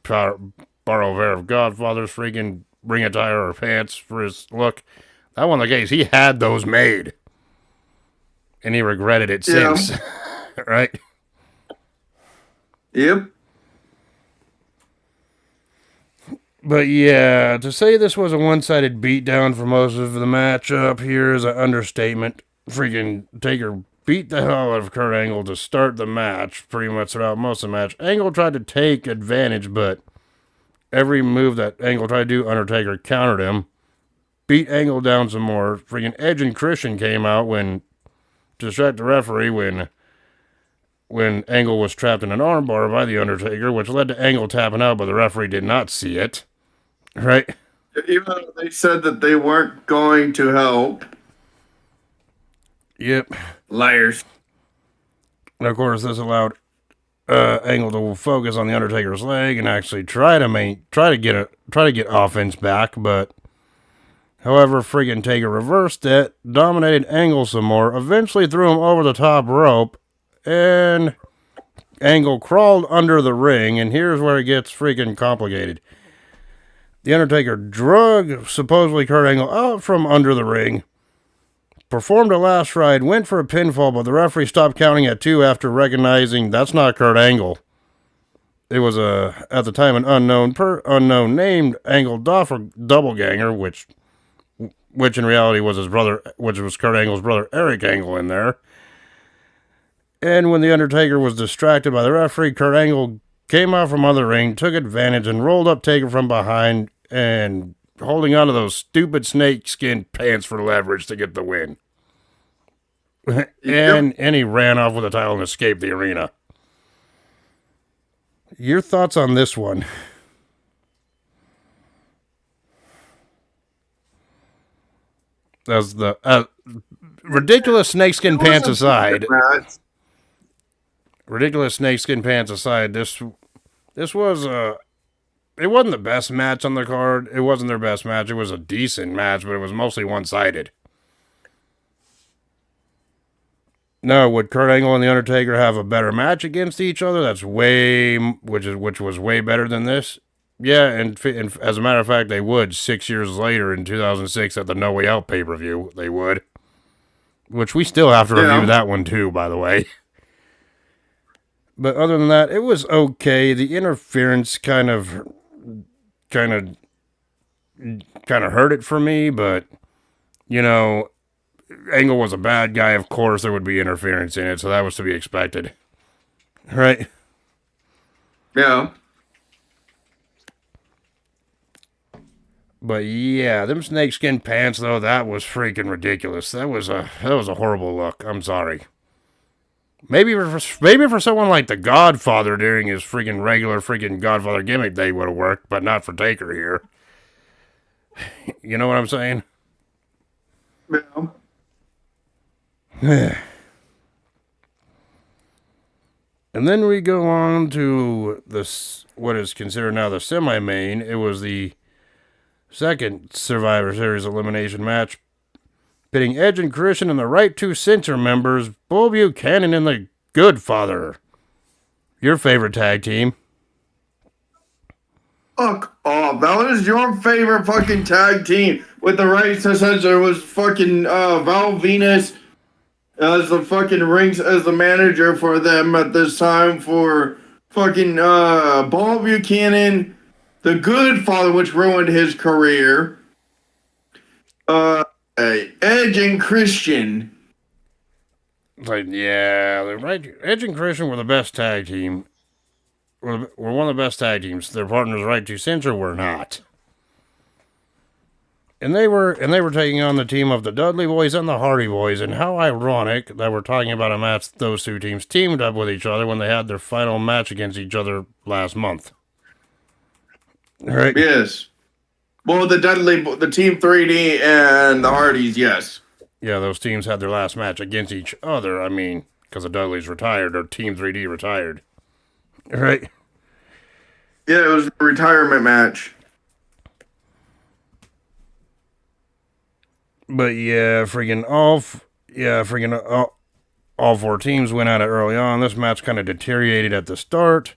borrow a pair of Godfather's freaking ring attire or pants for his look. That wasn't the case. He had those made, and he regretted it Yeah. since. Right? Yep. But yeah, to say this was a one-sided beatdown for most of the matchup here is an understatement. Freaking Taker beat the hell out of Kurt Angle to start the match, pretty much throughout most of the match. Angle tried to take advantage, but every move that Angle tried to do, Undertaker countered him. Beat Angle down some more. Freaking Edge and Christian came out to distract the referee when Angle was trapped in an armbar by the Undertaker, which led to Angle tapping out, but the referee did not see it. Right? Even though they said that they weren't going to help. Yep. Liars. And of course, this allowed Angle to focus on the Undertaker's leg and actually try to get offense back. But however, friggin' Taker reversed it, dominated Angle some more, eventually threw him over the top rope, and Angle crawled under the ring. And here's where it gets freaking complicated. The Undertaker drug supposedly Kurt Angle out from under the ring, performed a last ride, went for a pinfall, but the referee stopped counting at 2 after recognizing that's not Kurt Angle. It was at the time an unknown named Angle Doppelganger, which in reality was his brother, which was Kurt Angle's brother Eric Angle in there. And when the Undertaker was distracted by the referee, Kurt Angle came out from under the ring, took advantage, and rolled up Taker from behind and holding onto those stupid snakeskin pants for leverage to get the win. and he ran off with the title and escaped the arena. Your thoughts on this one? As the ridiculous snakeskin pants aside, this was it wasn't the best match on the card. It wasn't their best match. It was a decent match, but it was mostly one-sided. No, would Kurt Angle and the Undertaker have a better match against each other? Which was way better than this. Yeah, and as a matter of fact, they would 6 years later in 2006 at the No Way Out pay-per-view. They would, which we still have to review that one too, by the way. But other than that, it was okay. The interference kind of hurt it for me, but Angle was a bad guy. Of course, there would be interference in it, so that was to be expected, right? Yeah. But yeah, them snakeskin pants though, that was freaking ridiculous. That was a horrible look. I'm sorry. Maybe for someone like the Godfather during his freaking regular freaking Godfather gimmick, they would have worked, but not for Taker here. You know what I'm saying? Yeah. And then we go on to what is considered now the semi-main. It was the second Survivor Series elimination match, pitting Edge and Christian and the Right to Censor members, Bull Buchanan and the Goodfather. Your favorite tag team. Fuck off. That was your favorite fucking tag team with the Right to Censor. Was fucking Val Venus as the fucking rings as the manager for them at this time for fucking Bull Buchanan, the Goodfather, which ruined his career. Edge and Christian. Like, yeah, Edge and Christian were the best tag team. Were one of the best tag teams. Their partners, Right to Censor, were not. And they were taking on the team of the Dudley Boys and the Hardy Boys. And how ironic that we're talking about a match those two teams teamed up with each other when they had their final match against each other last month. Right? Yes. Well, the Team 3D and the Hardys, yes. Yeah, those teams had their last match against each other. I mean, because the Dudleys retired or Team 3D retired. Right? Yeah, it was a retirement match. But yeah, all four teams went at it early on. This match kind of deteriorated at the start.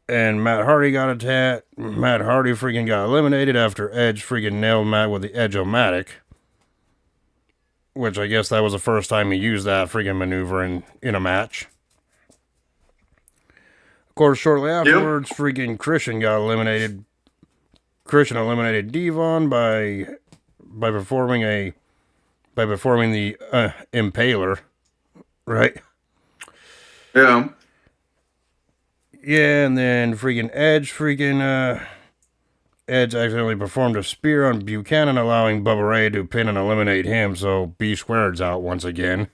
And Matt Hardy got attacked. Matt Hardy freaking got eliminated after Edge freaking nailed Matt with the Edge-O-Matic. Which I guess that was the first time he used that freaking maneuver in a match. Of course, shortly afterwards, freaking Christian got eliminated. Christian eliminated Devon by performing the Impaler, right? Yeah. Yeah, and then Edge accidentally performed a spear on Buchanan, allowing Bubba Ray to pin and eliminate him, so B squared's out once again.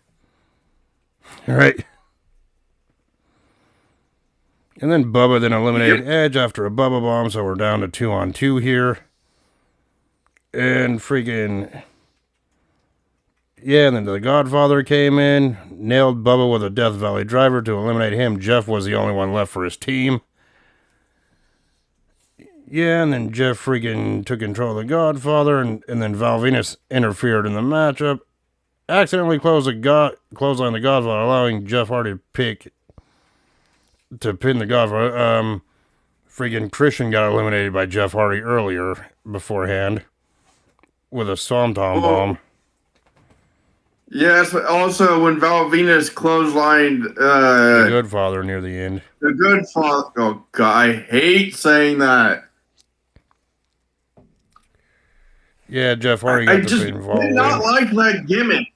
Right? And then Bubba then eliminated Edge after a Bubba Bomb, so we're down to 2-on-2 here. And yeah, and then the Godfather came in, nailed Bubba with a Death Valley driver to eliminate him. Jeff was the only one left for his team. Yeah, and then Jeff freaking took control of the Godfather, and then Val Venus interfered in the matchup. Accidentally closed on the Godfather, allowing Jeff Hardy to pin the Godfather. Freaking Christian got eliminated by Jeff Hardy earlier beforehand with a Swanton bomb. Yes, also when Val Venus clotheslined the Goodfather near the end. The Goodfather. Oh, God, I hate saying that. Yeah, Jeff Hardy got the pinfall. I did not like that gimmick.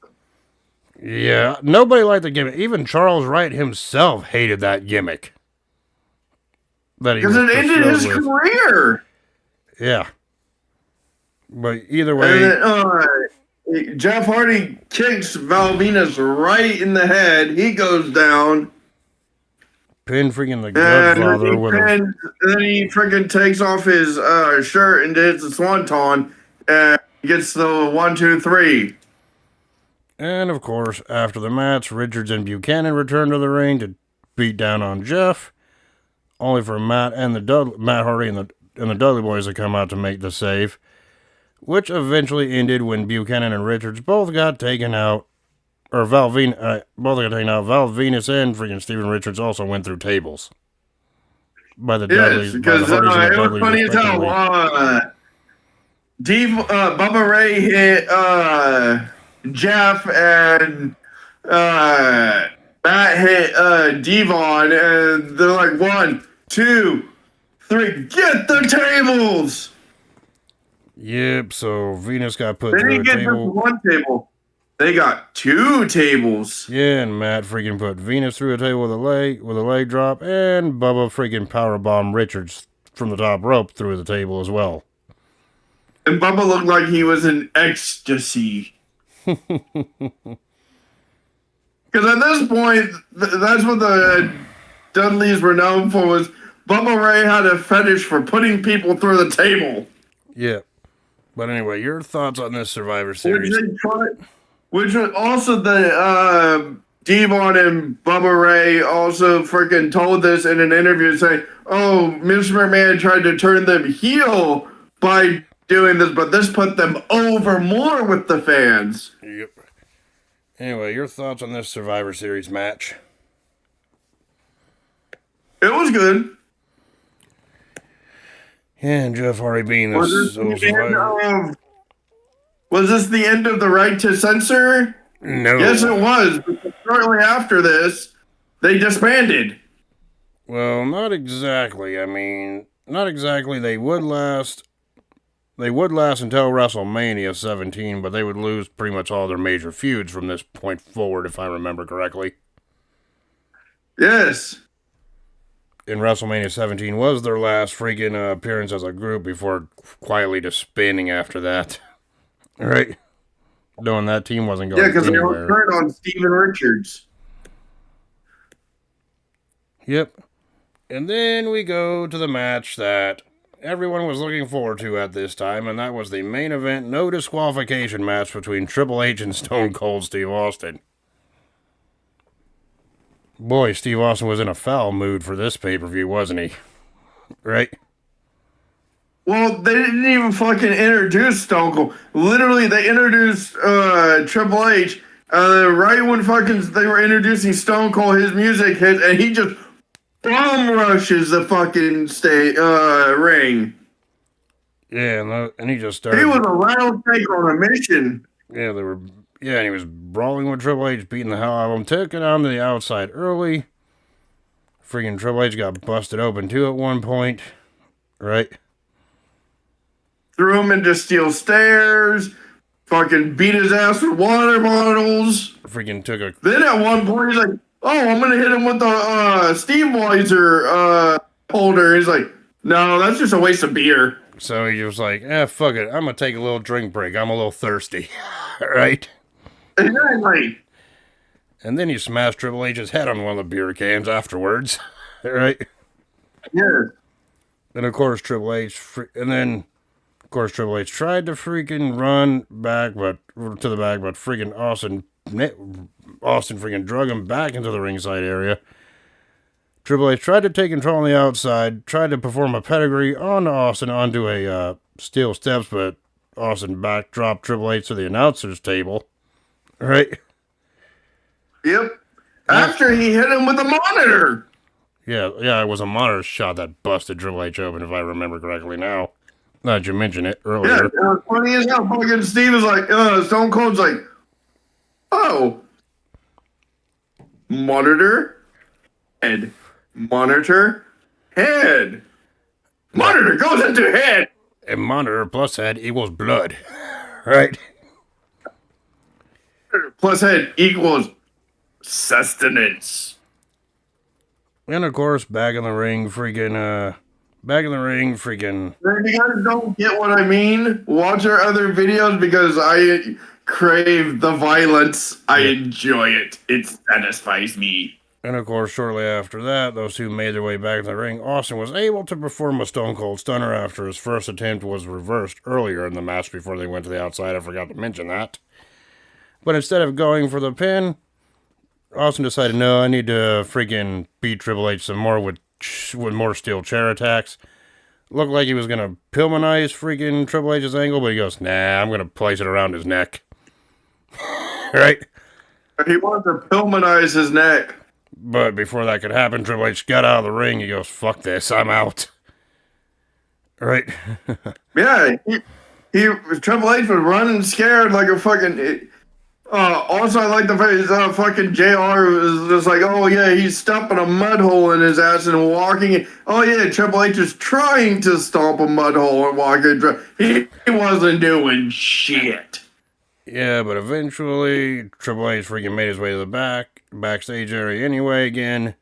Yeah, nobody liked the gimmick. Even Charles Wright himself hated that gimmick. Because it ended his career. Yeah. But either way... And then, Jeff Hardy kicks Val Venus right in the head. He goes down. Pin freaking the Godfather with then he freaking takes off his shirt and hits the Swanton and gets the 1, 2, 3. And of course, after the match, Riptidz and Buchanan returned to the ring to beat down on Jeff, only for Matt Hardy and the Dudley Boys to come out to make the save, which eventually ended when Buchanan and Riptidz both got taken out. Or Val Venus and freaking Steven Riptidz also went through tables by the Dudleys. Because it was funny as hell. Bubba Ray hit Jeff and Matt hit Devon, and they're like 1, 2, 3, get the tables. Yep. So Venus got put they through didn't get table. Just one table. They got 2 tables. Yeah, and Matt freaking put Venus through a table with a leg drop, and Bubba freaking powerbomb Riptidz from the top rope through the table as well. And Bubba looked like he was in ecstasy. Because at this point, that's what the Dudleys were known for, was Bubba Ray had a fetish for putting people through the table. Yeah. But anyway, your thoughts on this Survivor Series? Which was also the Devon and Bubba Ray also freaking told this in an interview, saying, "Oh, Mr. McMahon tried to turn them heel by doing this, but this put them over more with the fans." Yep. Anyway, your thoughts on this Survivor Series match? It was good. Yeah, and Jeff Hardy being the sole survivor. Was this the end of the right to censor? No. Yes, it was. Because shortly after this, they disbanded. Well, not exactly. I mean, not exactly. They would last until WrestleMania 17, but they would lose pretty much all their major feuds from this point forward, if I remember correctly. Yes. And WrestleMania 17 was their last freaking appearance as a group before quietly disbanding after that. Right? Knowing that team wasn't going anywhere. Yeah, because they were turned on Steven Riptidz. Yep. And then we go to the match that everyone was looking forward to at this time, and that was the main event, no disqualification match between Triple H and Stone Cold Steve Austin. Boy, Steve Austin was in a foul mood for this pay-per-view, wasn't he? Right? Well, they didn't even fucking introduce Stone Cold. Literally, they introduced Triple H. Right when fucking they were introducing Stone Cold, his music hit, and he just bomb rushes the fucking ring. Yeah, and he just started. He was a rattlesnake on a mission. Yeah, and he was brawling with Triple H, beating the hell out of him, took it on to the outside early. Freaking Triple H got busted open too at one point, right? Threw him into steel stairs. Fucking beat his ass with water bottles. Freaking took a. Then at one point he's like, "Oh, I'm gonna hit him with the Steam Weiser holder." He's like, "No, that's just a waste of beer." So he was like, fuck it. I'm going to take a little drink break. I'm a little thirsty. Right? Exactly. And then he smashed Triple H's head on one of the beer cans afterwards. Right? Yeah. And of course, Triple H tried to freaking run back, but freaking Austin freaking drug him back into the ringside area. Triple H tried to take control on the outside, tried to perform a pedigree on Austin onto a steel steps, but Austin backdropped Triple H to the announcer's table. Right? Yep. After he hit him with a monitor. Yeah, it was a monitor shot that busted Triple H open, if I remember correctly now. Now that you mentioned it earlier. Yeah, it was funny as hell. Fucking Steve is like, Stone Cold's like, oh. Monitor. Head. Monitor. Head. Monitor goes into head. And monitor plus head equals blood. Right? Plus head equals sustenance. And of course, back in the ring, freaking. If you guys don't get what I mean, watch our other videos because I crave the violence. I enjoy it. It satisfies me. And of course, shortly after that, those two made their way back in the ring. Austin was able to perform a Stone Cold Stunner after his first attempt was reversed earlier in the match before they went to the outside. I forgot to mention that. But instead of going for the pin, Austin decided, no, I need to freaking beat Triple H some more with more steel chair attacks. Looked like he was going to Pillmanize freaking Triple H's ankle, but he goes, nah, I'm going to place it around his neck. Right? He wants to Pillmanize his neck. But before that could happen, Triple H got out of the ring. He goes, fuck this, I'm out. Right? Yeah, Triple H was running scared like a fucking... also, I like the fact fucking JR was just like, oh yeah, he's stomping a mud hole in his ass and walking. Oh yeah, Triple H is trying to stomp a mud hole and walking. He wasn't doing shit. Yeah, but eventually, Triple H freaking made his way to the backstage area anyway again.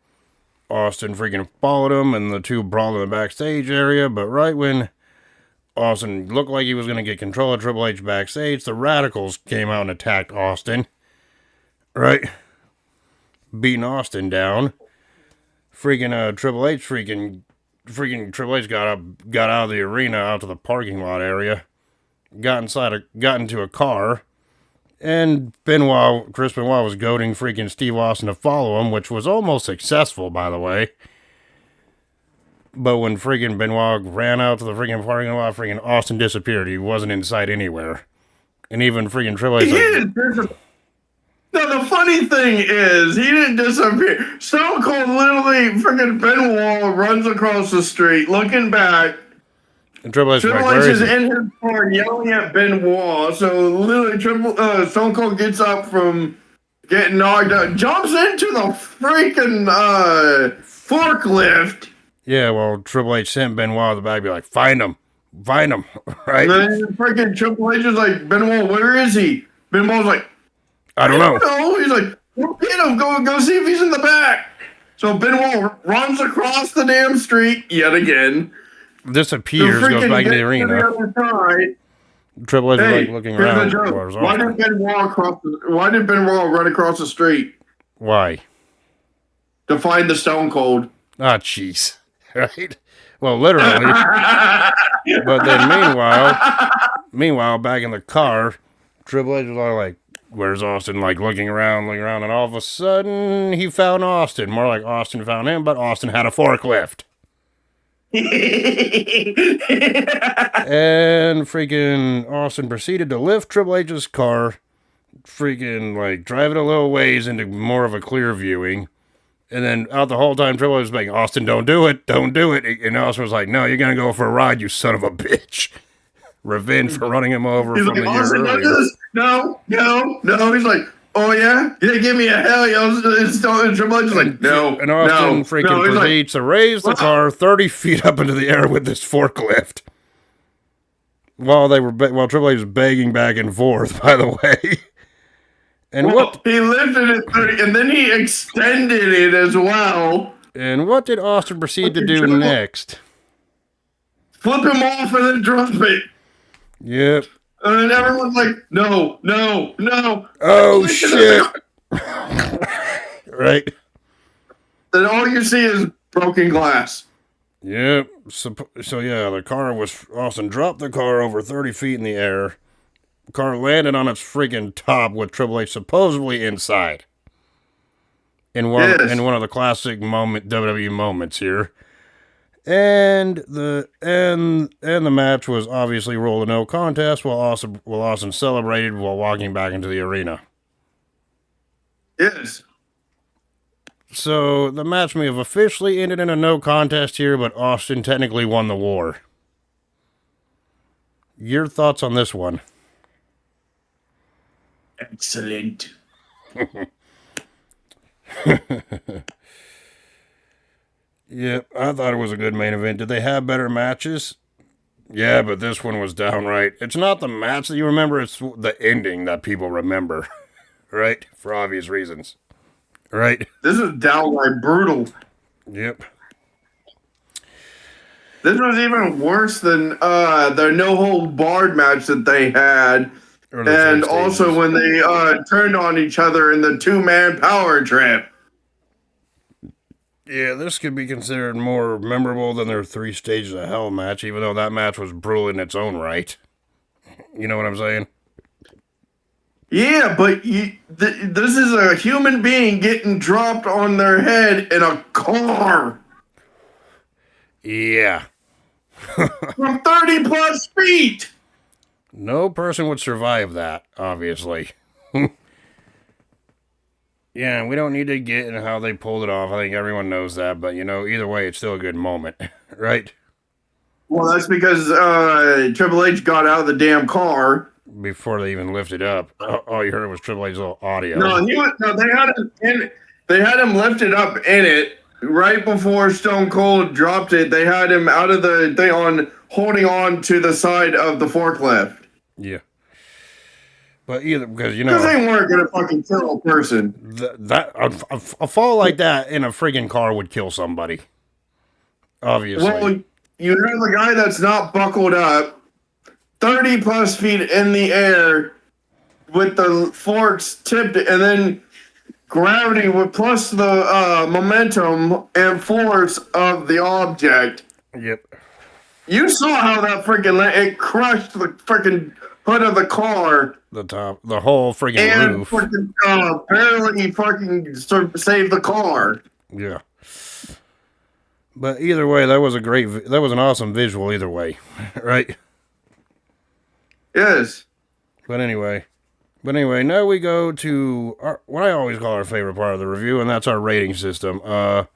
Austin freaking followed him, and the two brawled in the backstage area, but right when Austin looked like he was going to get control of Triple H backstage, the Radicals came out and attacked Austin. Right? Beating Austin down. Freaking Triple H Triple H got out of the arena out to the parking lot area. Got into a car. And Chris Benoit was goading freaking Steve Austin to follow him, which was almost successful, by the way. But when freaking Benoit ran out to the freaking parking lot, freaking Austin disappeared. He wasn't in sight anywhere. And even freaking Triple H... No, the funny thing is, he didn't disappear. Stone Cold literally freaking Benoit runs across the street, looking back. And Triple H is in his car yelling at Benoit. So literally, Stone Cold gets up from getting knocked out, jumps into the freaking forklift. Yeah, well, Triple H sent Benoit to the back, be like, find him, right? And then freaking Triple H is like, Benoit, where is he? Benoit's like, I don't know. He's like, go get him, go see if he's in the back. So Benoit runs across the damn street yet again. Disappears, goes back into the arena. Triple H is like looking around. Why did Benoit run across the street? Why? To find the Stone Cold. Ah, jeez. Right? Well, literally. But then meanwhile, back in the car, Triple H was all like, "Where's Austin?" Like looking around, and all of a sudden he found Austin. More like Austin found him, but Austin had a forklift. And freaking Austin proceeded to lift Triple H's car, freaking like drive it a little ways into more of a clear viewing. And then out the whole time, Triple H was like, "Austin, don't do it, don't do it." And Austin was like, "No, you're gonna go for a ride, you son of a bitch." Revenge for running him over He's from like, the year Austin, don't do earlier. this. No, no, no. He's like, oh yeah, you didn't give me a hell yeah. Triple H is like, no, And Austin no, freaking no. He's like, proceeds to raise the car 30 feet up into the air with this forklift. While Triple H was begging back and forth, by the way. And well, he lifted it 30, and then he extended it as well. what did Austin proceed to do next? Flip him off and then drop it. Yep. And then everyone's like, no, no, no. Oh shit. Right. Then all you see is broken glass. Yep. So yeah, Austin dropped the car over 30 feet in the air. The car landed on its freaking top with Triple H supposedly inside. In one of the classic WWE moments here. And the match was obviously ruled a no contest while Austin celebrated while walking back into the arena. Yes. So the match may have officially ended in a no contest here, but Austin technically won the war. Your thoughts on this one? Excellent. Yep, I thought it was a good main event. Did they have better matches? Yeah, but this one was downright. It's not the match that you remember, it's the ending that people remember. Right? For obvious reasons. Right? This is downright brutal. Yep. This was even worse than the no hold barred match that they had. And also when they turned on each other in the 2-man power trip. Yeah, this could be considered more memorable than their 3 Stages of Hell match, even though that match was brutal in its own right. You know what I'm saying? Yeah, but this is a human being getting dropped on their head in a car. Yeah. From 30 plus feet. No person would survive that, obviously. Yeah, we don't need to get into how they pulled it off. I think everyone knows that, but either way, it's still a good moment, right? Well, that's because Triple H got out of the damn car before they even lifted up. All you heard was Triple H's little audio. No, they had him lifted up in it right before Stone Cold dropped it. They had him out of the thing holding on to the side of the forklift. Yeah. But either because they weren't gonna fucking kill a person. A fall like that in a friggin' car would kill somebody. Obviously. Well, you have a guy that's not buckled up, 30 plus feet in the air, with the forks tipped, and then gravity plus the momentum and force of the object. Yep. You saw how that it crushed the freaking hood of the car. The whole freaking roof. And barely fucking saved the car. Yeah. But either way, that was an awesome visual either way, right? Yes. But anyway, now we go to what I always call our favorite part of the review, and that's our rating system. The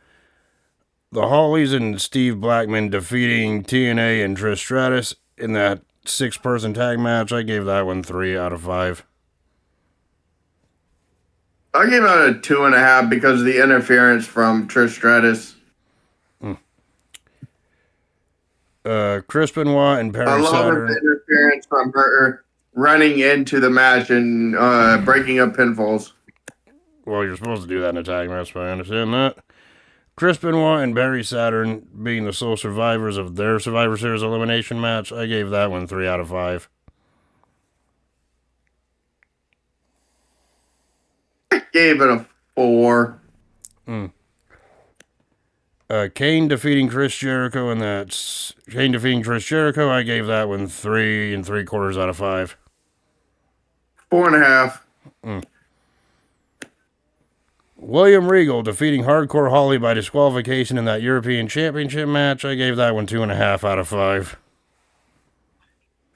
Hollies and Steve Blackman defeating TNA and Trish Stratus in that 6-person tag match. I gave that one 3 out of 5. I gave it a 2.5 because of the interference from Trish Stratus. Chris Benoit and Perry Saturn. I love the interference from her running into the match and breaking up pinfalls. Well, you're supposed to do that in a tag match, but I understand that. Chris Benoit and Barry Saturn being the sole survivors of their Survivor Series elimination match, I gave that one 3 out of 5. I gave it a 4. Kane defeating Chris Jericho, and that's Kane defeating Chris Jericho. I gave that one 3 3/4 out of 5. 4.5. William Regal defeating Hardcore Holly by disqualification in that European Championship match. I gave that one 2.5 out of 5.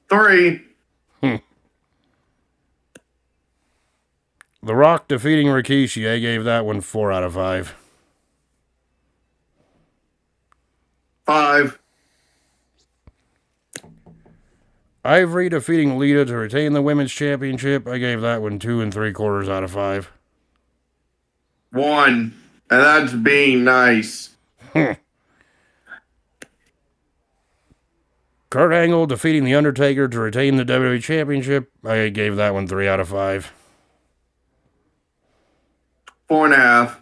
3. The Rock defeating Rikishi. I gave that one 4 out of 5. 5. Ivory defeating Lita to retain the Women's Championship. I gave that one 2 3/4 out of 5. 1. And that's being nice. Kurt Angle defeating The Undertaker to retain the WWE Championship. I gave that one 3 out of 5. 4.5.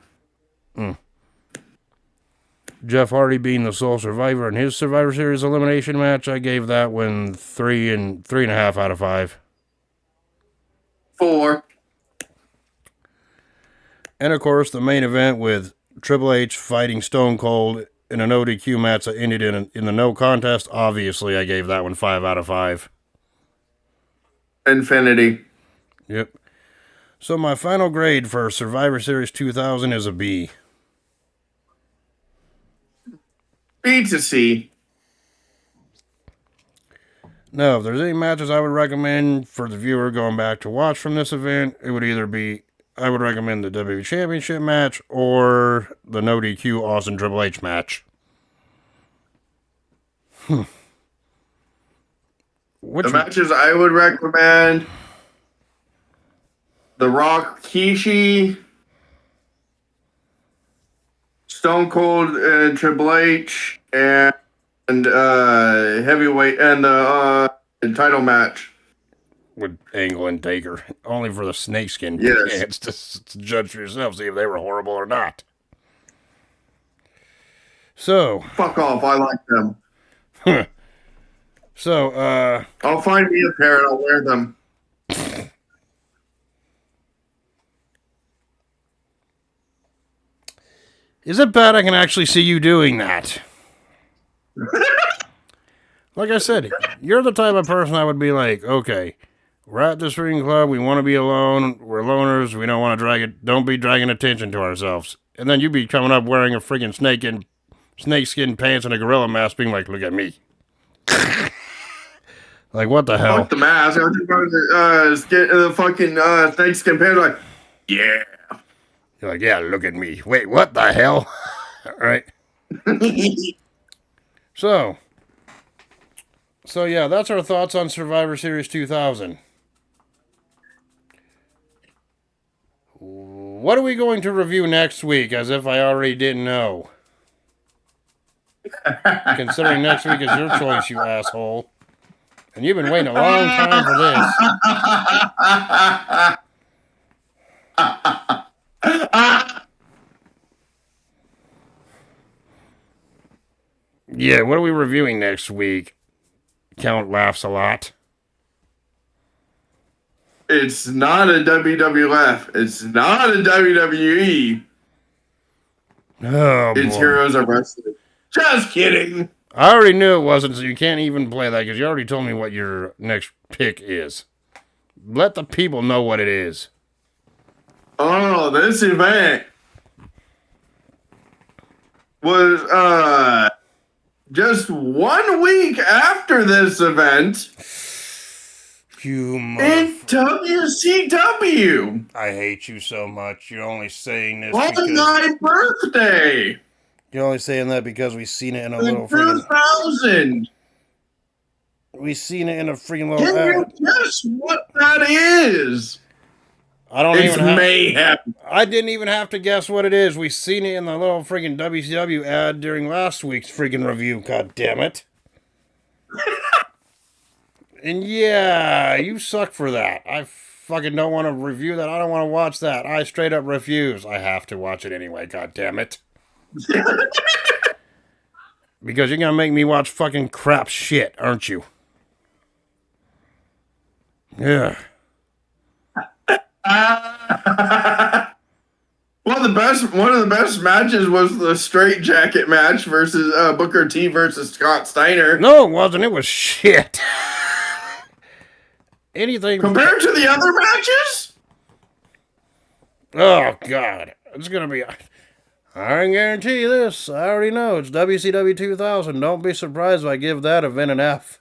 Jeff Hardy being the sole survivor in his Survivor Series elimination match. I gave that one 3.5 out of 5. 4. And of course, the main event with Triple H fighting Stone Cold in an ODQ match that ended in the no contest. Obviously, I gave that one 5 out of 5. Infinity. Yep. So my final grade for Survivor Series 2000 is a B. B to C. Now, if there's any matches I would recommend for the viewer going back to watch from this event, it would either be, I would recommend the WWE Championship match or the no DQ Austin Triple H match. The matches I would recommend: The Rock, Rikishi, Stone Cold and Triple H, and heavyweight and the title match with Angle and Taker, only for the snakeskin Yes. chance to judge for yourself, see if they were horrible or not. So, fuck off. I like them. so, I'll find me a pair and I'll wear them. is it bad I can actually see you doing that? Like I said, you're the type of person I would be like, okay, we're at this reading club, we want to be alone, we're loners, we don't want to don't be dragging attention to ourselves. And then you'd be coming up wearing a freaking snakeskin pants and a gorilla mask, being like, look at me. Like, what the hell? Fuck the mask. I was just going to the fucking snakeskin pants. Like, yeah. You're like, yeah, look at me. Wait, what the hell? All right. So yeah, that's our thoughts on Survivor Series 2000. What are we going to review next week, as if I already didn't know? Considering next week is your choice, you asshole. And you've been waiting a long time for this. Yeah, what are we reviewing next week? Count laughs a lot. It's not a WWF. It's not a WWE. Oh, It's boy. Heroes of Wrestling. Just kidding. I already knew it wasn't, so you can't even play that because you already told me what your next pick is. Let the people know what it is. Oh, this event was just 1 week after this event You in WCW I hate you so much. You're only saying this on because my birthday you're only saying that because we've seen it in a in little freaking. 2000. We've seen it in a freaking little Can you ad. guess what that is? I don't It's even have. mayhem. I didn't even have to guess what it is. We seen it in the little freaking WCW ad during last week's freaking review. God damn it! And yeah, you suck for that. I fucking don't want to review that. I don't want to watch that. I straight up refuse. I have to watch it anyway. God damn it! Because you're gonna make me watch fucking crap shit, aren't you? Yeah. Well, one of the best matches was the straight jacket match versus Booker T versus Scott Steiner. No, it wasn't. It was shit. Anything Compared to the other matches? Oh God, it's gonna be. I can guarantee you this. I already know it's WCW 2000. Don't be surprised if I give that event an F.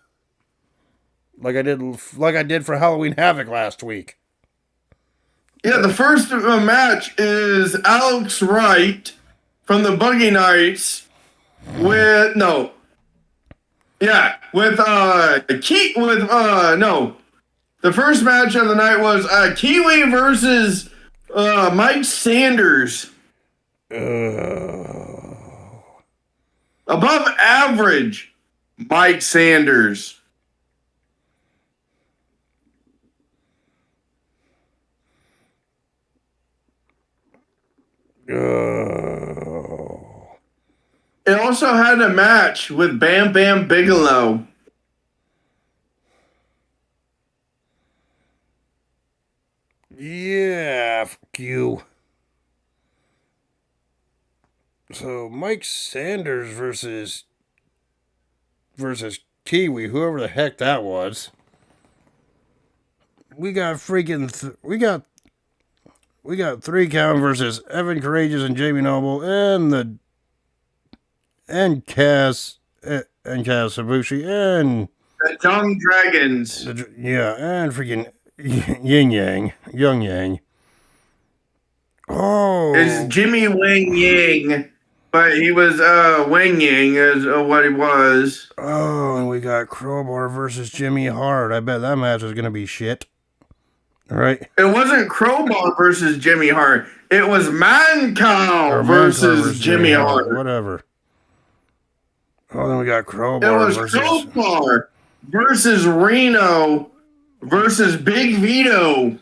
Like I did for Halloween Havoc last week. Yeah, the first match is Alex Wright from the Buggy Knights with no. Yeah, with no. The first match of the night was Kiwi versus Mike Sanders. Above average Mike Sanders. It also had a match with Bam Bam Bigelow. Yeah, fuck you. So Mike Sanders versus Kiwi, whoever the heck that was. We got freaking we got 3 Count versus Evan Courageous and Jamie Noble and Kaz Ibushi and The Young Dragons. and freaking Young Yang. Oh, It's Jimmy Wang Yang, but he was Wang Yang is what he was. Oh, and we got Crowbar versus Jimmy Hart. I bet that match is gonna be shit. All right. It wasn't Crowbar versus Jimmy Hart. It was Mancow versus Jimmy Hart. Whatever. Oh, then we got It Crowbar was versus. Crowbar versus Reno versus Big Vito.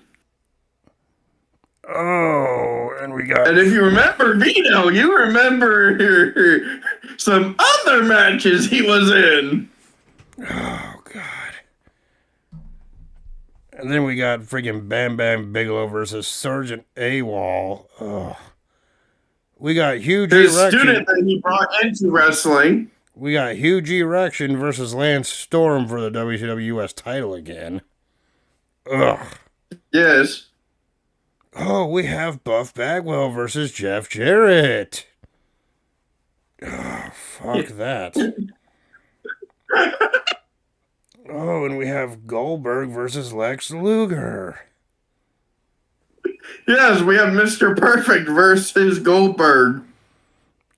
Oh, and we got. And if you remember Vito, you remember some other matches he was in. Oh God. And then we got freaking Bam Bam Bigelow versus Sergeant AWOL. Oh. We got Huge His Erection. student that he brought into wrestling. We got Huge Erection versus Lance Storm for the WCW US title again. Ugh. Yes. Oh, we have Buff Bagwell versus Jeff Jarrett. Oh, fuck that. Oh, and we have Goldberg versus Lex Luger. Yes, we have Mr. Perfect versus Goldberg.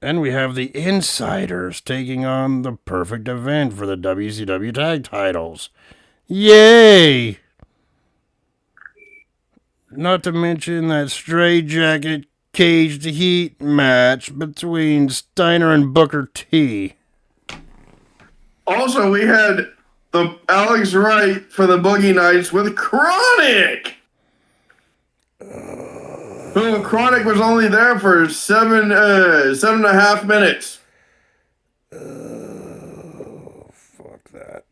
And we have the Insiders taking on the Perfect Event for the WCW Tag Titles. Yay! Not to mention that straight jacket caged heat match between Steiner and Booker T. Also, we had the Alex Wright for the Boogie Nights with Chronic. Who Chronic was only there for 7.5 minutes. Fuck that.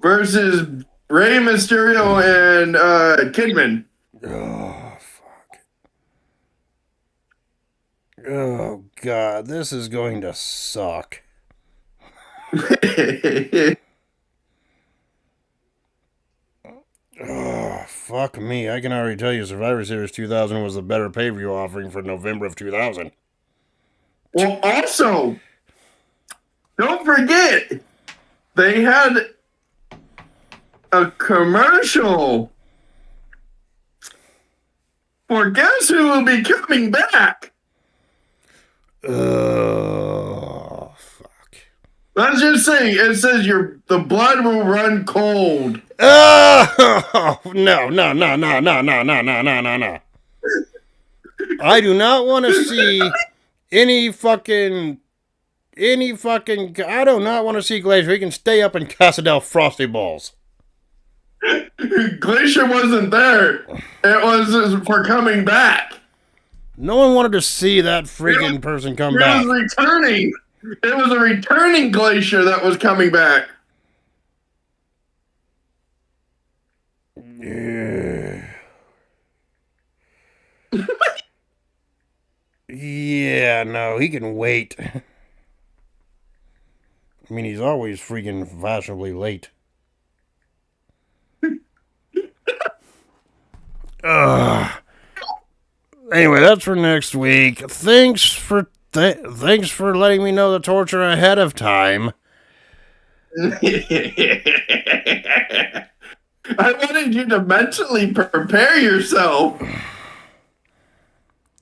Versus Rey Mysterio and Kidman. Oh, fuck. Oh, God, this is going to suck. Oh, fuck me. I can already tell you Survivor Series 2000 was the better pay-per-view offering for November of 2000. Well, also, don't forget, they had a commercial for guess who will be coming back. Oh, fuck. Let's just say it says the blood will run cold. Oh, no. I do not want to see I do not want to see Glacier. He can stay up in Casa Frosty Balls. Glacier wasn't there. It was for coming back. No one wanted to see that freaking person come back. It was returning. It was a returning Glacier that was coming back. Yeah. Yeah, no, he can wait. I mean, he's always freaking fashionably late. Ugh. Anyway, that's for next week. Thanks for letting me know the torture ahead of time. I wanted you to mentally prepare yourself.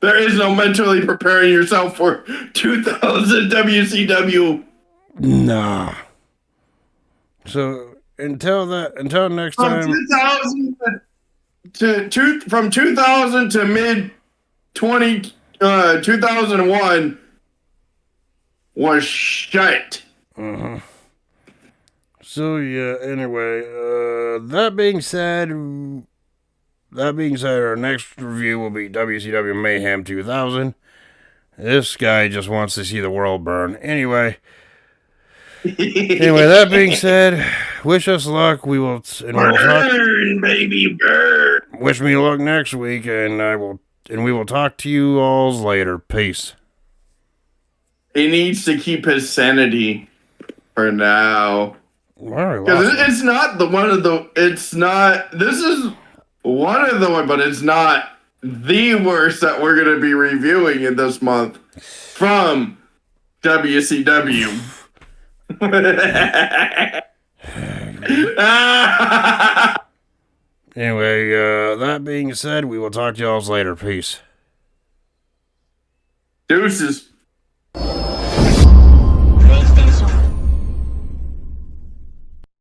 There is no mentally preparing yourself for 2000 WCW. Nah. So until next From time. 2000 to mid 2001 was shit. So yeah. Anyway, that being said, our next review will be WCW Mayhem 2000. This guy just wants to see the world burn. Anyway, that being said, wish us luck. We will burn, baby, burn. Wish me luck next week, and we will talk to you all later. Peace. He needs to keep his sanity for now. Because it's not the one of the. It's not. This is one of the one, but it's not the worst that we're going to be reviewing in this month from WCW. Anyway, that being said, we will talk to y'all later. Peace. Deuces.